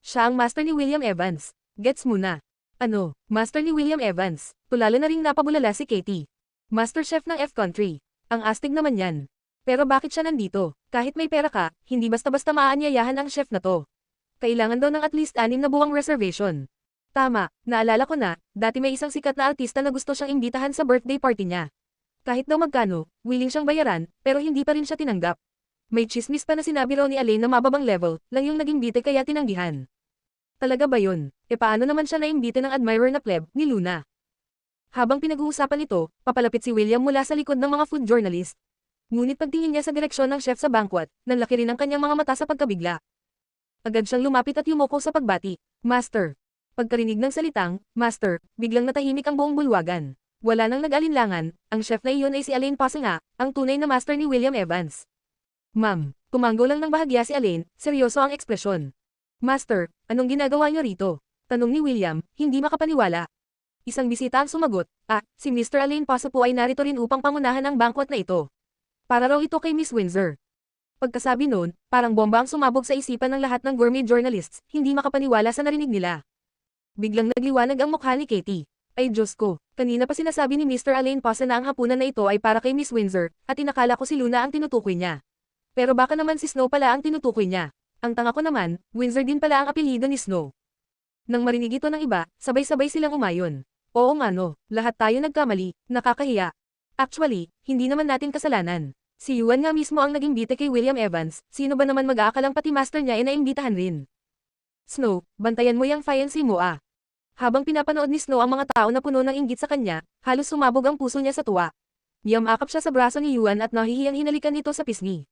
Siya ang master ni William Evans. Gets mo na. Ano, master ni William Evans. Tulala na ring napabulala si Katie. Master Chef ng F-Country. Ang astig naman yan. Pero bakit siya nandito? Kahit may pera ka, hindi basta-basta maaanyayahan ang chef na to. Kailangan daw ng at least 6 na buwang reservation. Tama, naalala ko na, dati may isang sikat na artista na gusto siyang imbitahan sa birthday party niya. Kahit daw magkano, willing siyang bayaran, pero hindi pa rin siya tinanggap. May chismis pa na sinabi raw ni Alain na mababang level, lang yung naging bite kaya tinanggihan. Talaga ba yun? E paano naman siya naimbite ng admirer na pleb, ni Luna? Habang pinag-uusapan ito, papalapit si William mula sa likod ng mga food journalist. Ngunit pagtingin niya sa direksyon ng chef sa banquet, nanlaki rin ang kanyang mga mata sa pagkabigla. Agad siyang lumapit at yumoko sa pagbati. Master. Pagkarinig ng salitang, Master, biglang natahimik ang buong bulwagan. Wala nang nag-alinlangan, ang chef na iyon ay si Alain Posse nga, ang tunay na master ni William Evans. Ma'am, kumanggo lang ng bahagya si Alain, seryoso ang ekspresyon. Master, anong ginagawa niyo rito? Tanong ni William, hindi makapaniwala. Isang bisita ang sumagot, si Mr. Alain Posse po ay narito rin upang pangunahan ang banquet na ito. Para raw ito kay Miss Windsor. Pagkasabi noon, parang bomba ang sumabog sa isipan ng lahat ng gourmet journalists, hindi makapaniwala sa narinig nila. Biglang nagliwanag ang mukha ni Katie. Ay Diyos ko, kanina pa sinasabi ni Mr. Alain Posse na ang hapunan na ito ay para kay Miss Windsor, at inakala ko si Luna ang tinutukoy niya. Pero baka naman si Snow pala ang tinutukoy niya. Ang tanga ko naman, Windsor din pala ang apelyido ni Snow. Nang marinig ito ng iba, sabay-sabay silang umayon. Oo nga no, lahat tayo nagkamali, nakakahiya. Actually, hindi naman natin kasalanan. Si Yuan nga mismo ang naging bite kay William Evans, sino ba naman mag-aakalang pati master niya ay naimbitahan rin. Snow, bantayan mo yung fiancé mo ah. Habang pinapanood ni Snow ang mga tao na puno ng inggit sa kanya, halos sumabog ang puso niya sa tuwa. Yamakap siya sa braso ni Yuan at nahihiyang hinalikan nito sa pisngi.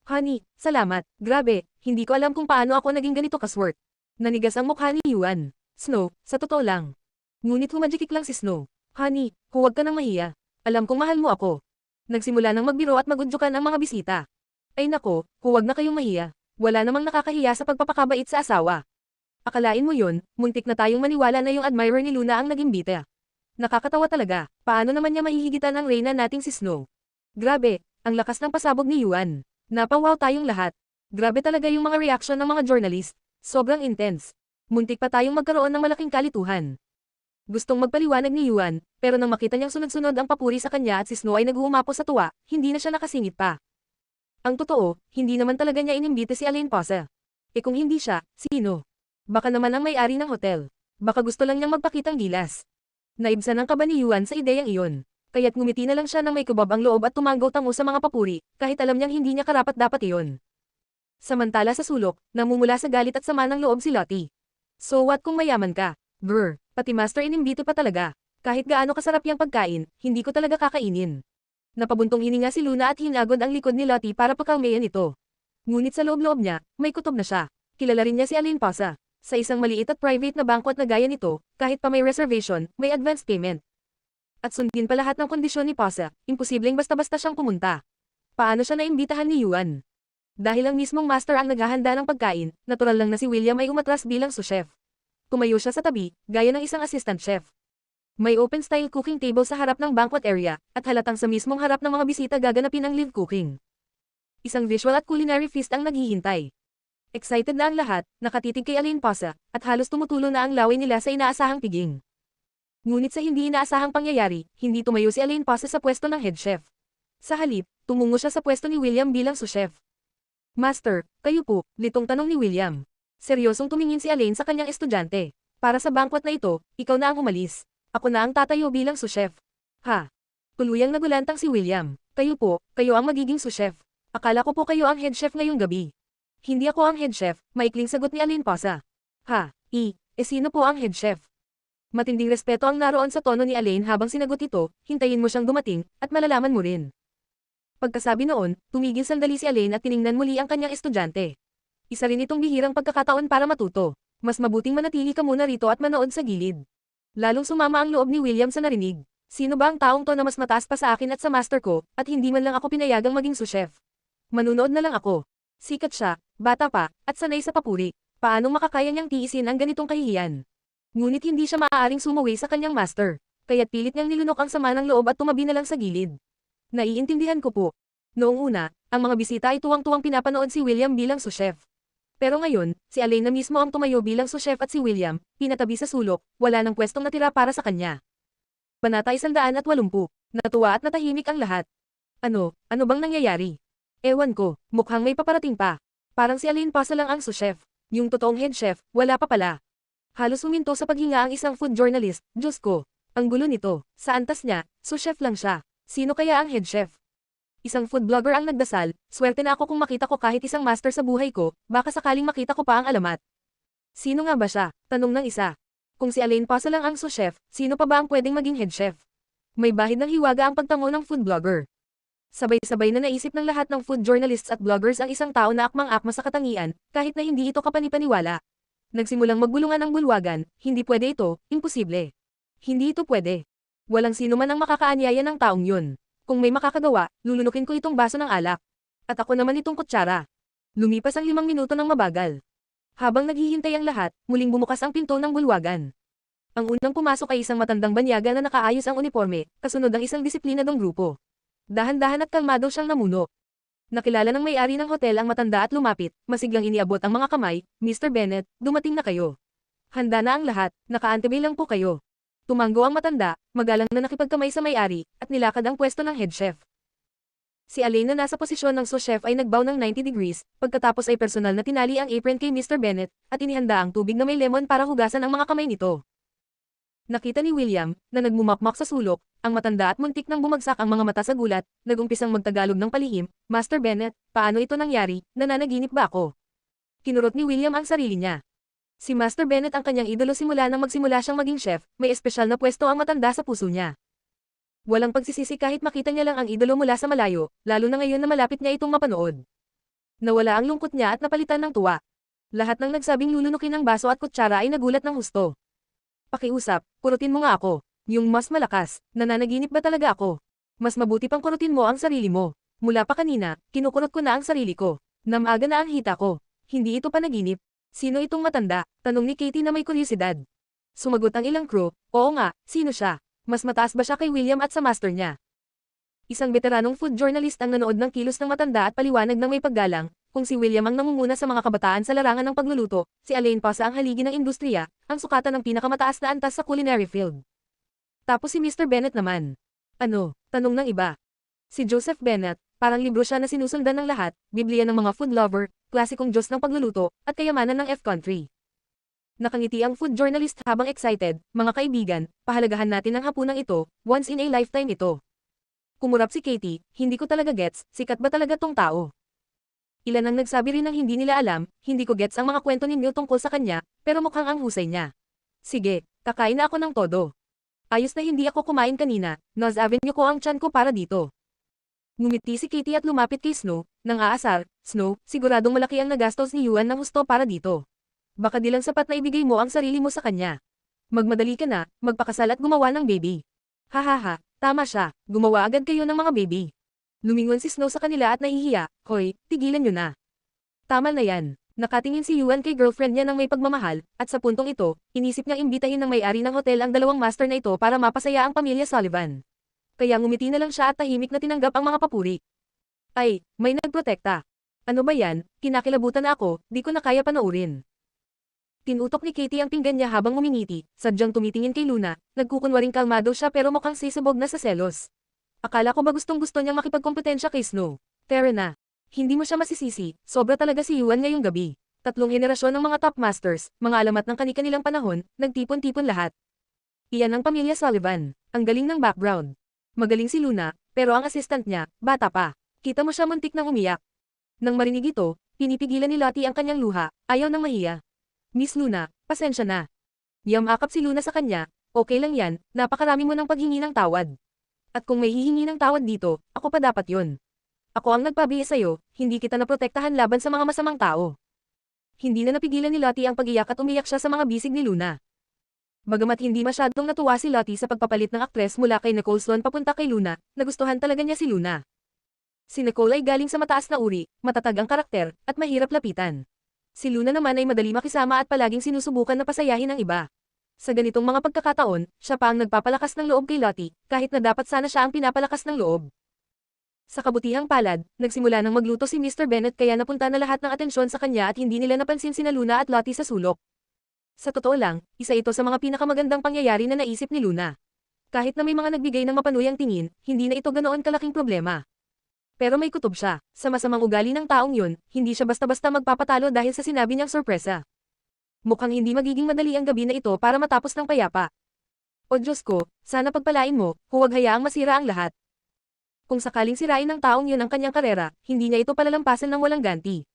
Honey, salamat. Grabe, hindi ko alam kung paano ako naging ganito kaswert. Nanigas ang mukha ni Yuan. Snow, sa totoo lang. Ngunit humajikik lang si Snow. Honey, huwag ka nang mahiya. Alam kong mahal mo ako. Nagsimula nang magbiro at magudyukan ang mga bisita. Ay nako, huwag na kayong mahiya. Wala namang nakakahiya sa pagpapakabait sa asawa. Akalain mo yun, muntik na tayong maniwala na yung admirer ni Luna ang naging bite. Nakakatawa talaga, paano naman niya mahihigitan ang reyna nating si Snow? Grabe, ang lakas ng pasabog ni Yuan. Napawaw tayong lahat. Grabe talaga yung mga reaction ng mga journalist. Sobrang intense. Muntik pa tayong magkaroon ng malaking kalituhan. Gustong magpaliwanag ni Yuan, pero nang makita niyang sunod-sunod ang papuri sa kanya at si Snow ay nag-uumapo sa tuwa, hindi na siya nakasingit pa. Ang totoo, hindi naman talaga niya inimbite si Alain Posse. Kung hindi siya, sino? Baka naman ang may-ari ng hotel. Baka gusto lang niyang magpakitang gilas. Naibsan ang kaba ni Yuan sa ideyang iyon. Kaya't ngumiti na lang siya ng may kubab ang loob at tumanggaw tango sa mga papuri, kahit alam niyang hindi niya karapat-dapat iyon. Samantala sa sulok, namumula sa galit at sama ng loob si Lottie. So what kung mayaman ka? Brr, Pati master inimbito pa talaga. Kahit gaano kasarap yung pagkain, hindi ko talaga kakainin. Napabuntong hininga si Luna at hinagod ang likod ni Lottie para pakalmayan ito. Ngunit sa loob-loob niya, may kutob na siya. Kilala rin niya si Alain Pasa. Sa isang maliit at private na banquet na gaya nito, kahit pa may reservation, may advance payment. At sundin pa lahat ng kondisyon ni Pasa, imposibleng basta-basta siyang pumunta. Paano siya naimbitahan ni Yuan? Dahil ang mismong master ang naghahanda ng pagkain, natural lang na si William ay umatras bilang sous chef. Tumayo siya sa tabi, gaya ng isang assistant chef. May open-style cooking table sa harap ng banquet area, at halatang sa mismong harap ng mga bisita gaganapin ang live cooking. Isang visual at culinary feast ang naghihintay. Excited na ang lahat, nakatitig kay Alain Pasa, at halos tumutulo na ang laway nila sa inaasahang piging. Ngunit sa hindi inaasahang pangyayari, hindi tumayo si Alain Pasa sa pwesto ng head chef. Sa halip, tumungo siya sa pwesto ni William bilang sous chef. Master, kayo po, litong tanong ni William. Seryosong tumingin si Alain sa kanyang estudyante. Para sa banquet na ito, ikaw na ang umalis. Ako na ang tatayo bilang sous chef. Ha? Tuluyang nagulantang si William. Kayo po, kayo ang magiging sous chef. Akala ko po kayo ang head chef ngayong gabi. Hindi ako ang head chef, maikling sagot ni Alain Pasa. Ha? Sino po ang head chef? Matinding respeto ang naroon sa tono ni Alain habang sinagot ito, hintayin mo siyang dumating, at malalaman mo rin. Pagkasabi noon, tumigil sandali si Alain at tiningnan muli ang kanyang estudyante. Isa rin itong bihirang pagkakataon para matuto. Mas mabuting manatili ka muna rito at manood sa gilid. Lalong sumama ang loob ni William sa narinig. Sino ba ang taong to na mas mataas pa sa akin at sa master ko, at hindi man lang ako pinayagang maging sous chef? Manunood na lang ako. Sikat siya, bata pa, at sanay sa papuri. Paanong makakaya niyang tiisin ang ganitong kahihiyan? Ngunit hindi siya maaaring sumuwi sa kanyang master. Kaya't pilit niyang nilunok ang sama ng loob at tumabi na lang sa gilid. Naiintindihan ko po. Noong una, ang mga bisita ay tuwang-tuwang pinapanood si William bilang sous chef. Pero ngayon, si Alain na mismo ang tumayo bilang sous chef at si William, pinatabi sa sulok, wala nang pwestong natira para sa kanya. Panata 180. Natuwa at natahimik ang lahat. Ano bang nangyayari? Ewan ko, mukhang may paparating pa. Parang si Alain Pasa lang ang sous chef. Yung totoong head chef, wala pa pala. Halos huminto sa paghinga ang isang food journalist. Diyos ko, ang gulo nito. Sa antas niya, sous chef lang siya. Sino kaya ang head chef? Isang food blogger ang nagdasal, swerte na ako kung makita ko kahit isang master sa buhay ko, baka sakaling makita ko pa ang alamat. Sino nga ba siya? Tanong ng isa. Kung si Alain Pasa lang ang sous chef, sino pa ba ang pwedeng maging head chef? May bahid ng hiwaga ang pagtango ng food blogger. Sabay-sabay na naisip ng lahat ng food journalists at bloggers ang isang tao na akmang-akma sa katangian, kahit na hindi ito kapanipaniwala. Nagsimulang magbulungan ang bulwagan, hindi pwede ito, imposible. Hindi ito pwede. Walang sino man ang makakaanyaya ng taong yun. Kung may makakagawa, lulunukin ko itong baso ng alak. At ako naman itong kutsara. Lumipas ang 5 minuto ng mabagal. Habang naghihintay ang lahat, muling bumukas ang pinto ng bulwagan. Ang unang pumasok ay isang matandang banyaga na nakaayos ang uniforme, kasunod ang isang disiplinadong grupo. Dahan-dahan at kalmado siyang namuno. Nakilala ng may-ari ng hotel ang matanda at lumapit, masiglang iniabot ang mga kamay. Mr. Bennett, dumating na kayo. Handa na ang lahat, nakaantibay lang po kayo. Tumanggo ang matanda, magalang na nakipagkamay sa may-ari, at nilakad ang pwesto ng head chef. Si Alain na nasa posisyon ng sous chef ay nagbow ng 90 degrees, pagkatapos ay personal na tinali ang apron kay Mr. Bennett, at inihanda ang tubig na may lemon para hugasan ang mga kamay nito. Nakita ni William, na nagmumakmak sa sulok, ang matanda at muntik nang bumagsak ang mga mata sa gulat, nagumpisang magtagalog ng palihim. Master Bennett, paano ito nangyari, nananaginip ba ako? Kinurot ni William ang sarili niya. Si Master Bennett ang kanyang idolo simula nang magsimula siyang maging chef, may espesyal na pwesto ang matanda sa puso niya. Walang pagsisisi kahit makita niya lang ang idolo mula sa malayo, lalo na ngayon na malapit niya itong mapanood. Nawala ang lungkot niya at napalitan ng tuwa. Lahat ng nagsabing lulunukin ng baso at kutsara ay nagulat ng husto. Pakiusap, kurutin mo nga ako. Yung mas malakas, nananaginip ba talaga ako? Mas mabuti pang kurutin mo ang sarili mo. Mula pa kanina, kinukurot ko na ang sarili ko. Namaga na ang hita ko. Hindi ito panaginip. Sino itong matanda? Tanong ni Katie na may kuryosidad. Sumagot ang ilang crew, oo nga, sino siya? Mas mataas ba siya kay William at sa master niya? Isang veteranong food journalist ang nanood ng kilos ng matanda at paliwanag ng may paggalang, kung si William ang nangunguna sa mga kabataan sa larangan ng pagluluto, si Alain Pasa ang haligi ng industriya, ang sukatan ng pinakamataas na antas sa culinary field. Tapos si Mr. Bennett naman. Ano? Tanong ng iba. Si Joseph Bennett, parang libro siya na sinusundan ng lahat, Biblia ng mga food lover, klasikong Diyos ng pagluluto, at kayamanan ng F-country. Nakangiti ang food journalist habang excited. Mga kaibigan, pahalagahan natin ang hapunang ito, once in a lifetime ito. Kumurap si Katie, hindi ko talaga gets, sikat ba talaga tong tao? Ilan ang nagsabi rin ng hindi nila alam, hindi ko gets ang mga kwento ninyo tungkol sa kanya, pero mukhang ang husay niya. Sige, Kakain na ako ng todo. Ayos na hindi ako kumain kanina, Nose Avenue ko ang tiyan ko para dito. Ngumiti si Katie at lumapit kay Snow, nang aasar, Snow, siguradong malaki ang nagastos ni Yuan ng husto para dito. Baka di lang sapat na ibigay mo ang sarili mo sa kanya. Magmadali ka na, magpakasal at gumawa ng baby. Hahaha, tama siya, gumawa agad kayo ng mga baby. Lumingon si Snow sa kanila at nahihiya, hoy, tigilan nyo na. Tama na yan. Nakatingin si Yuan kay girlfriend niya ng may pagmamahal, at sa puntong ito, inisip niyang imbitahin ng may-ari ng hotel ang dalawang master na ito para mapasaya ang pamilya Sullivan. Kaya ngumiti na lang siya at tahimik na tinanggap ang mga papuri. Ay, may nagprotekta. Ano ba yan, kinakilabutan na ako, di ko na kaya panoorin. Tinutok ni Katie ang pinggan niya habang ngumingiti, sadyang tumitingin kay Luna, nagkukunwaring kalmado siya pero mukhang sisibog na sa selos. Akala ko ba gustong-gusto niyang makipagkompetensya kay Snow? Tara na. Hindi mo siya masisisi, sobra talaga si Yuan ngayong gabi. 3 henerasyon ng mga top masters, mga alamat ng kani-kanilang panahon, nagtipon-tipon lahat. Iyan ang pamilya Sullivan. Ang galing ng background. Magaling si Luna, pero ang assistant niya, bata pa. Kita mo siya muntik nang umiyak. Nang marinig ito, pinipigilan ni Lottie ang kanyang luha, ayaw nang mahiya. Miss Luna, pasensya na. Yamakap si Luna sa kanya, okay lang yan, napakarami mo ng paghingi ng tawad. At kung may hihingi ng tawad dito, ako pa dapat yon. Ako ang nagpabihis sa'yo, hindi kita naprotektahan laban sa mga masamang tao. Hindi na napigilan ni Lottie ang pag-iyak at umiyak siya sa mga bisig ni Luna. Bagamat hindi masyadong natuwa si Lottie sa pagpapalit ng aktres mula kay Nicole Sloan papunta kay Luna, nagustuhan talaga niya si Luna. Si Nicole ay galing sa mataas na uri, matatag ang karakter, at mahirap lapitan. Si Luna naman ay madali makisama at palaging sinusubukan na pasayahin ang iba. Sa ganitong mga pagkakataon, siya pa ang nagpapalakas ng loob kay Lottie, kahit na dapat sana siya ang pinapalakas ng loob. Sa kabutihang palad, nagsimula nang magluto si Mr. Bennett kaya napunta na lahat ng atensyon sa kanya at hindi nila napansin sina Luna at Lottie sa sulok. Sa totoo lang, isa ito sa mga pinakamagandang pangyayari na naisip ni Luna. Kahit na may mga nagbigay ng mapanuyang tingin, hindi na ito ganoon kalaking problema. Pero may kutob siya, sa masamang ugali ng taong yun, hindi siya basta-basta magpapatalo dahil sa sinabi niyang sorpresa. Mukhang hindi magiging madali ang gabi na ito para matapos ng payapa. O Diyos ko, sana pagpalain mo, huwag hayaang masira ang lahat. Kung sakaling sirain ng taong yun ang kanyang karera, hindi niya ito palalampasan ng walang ganti.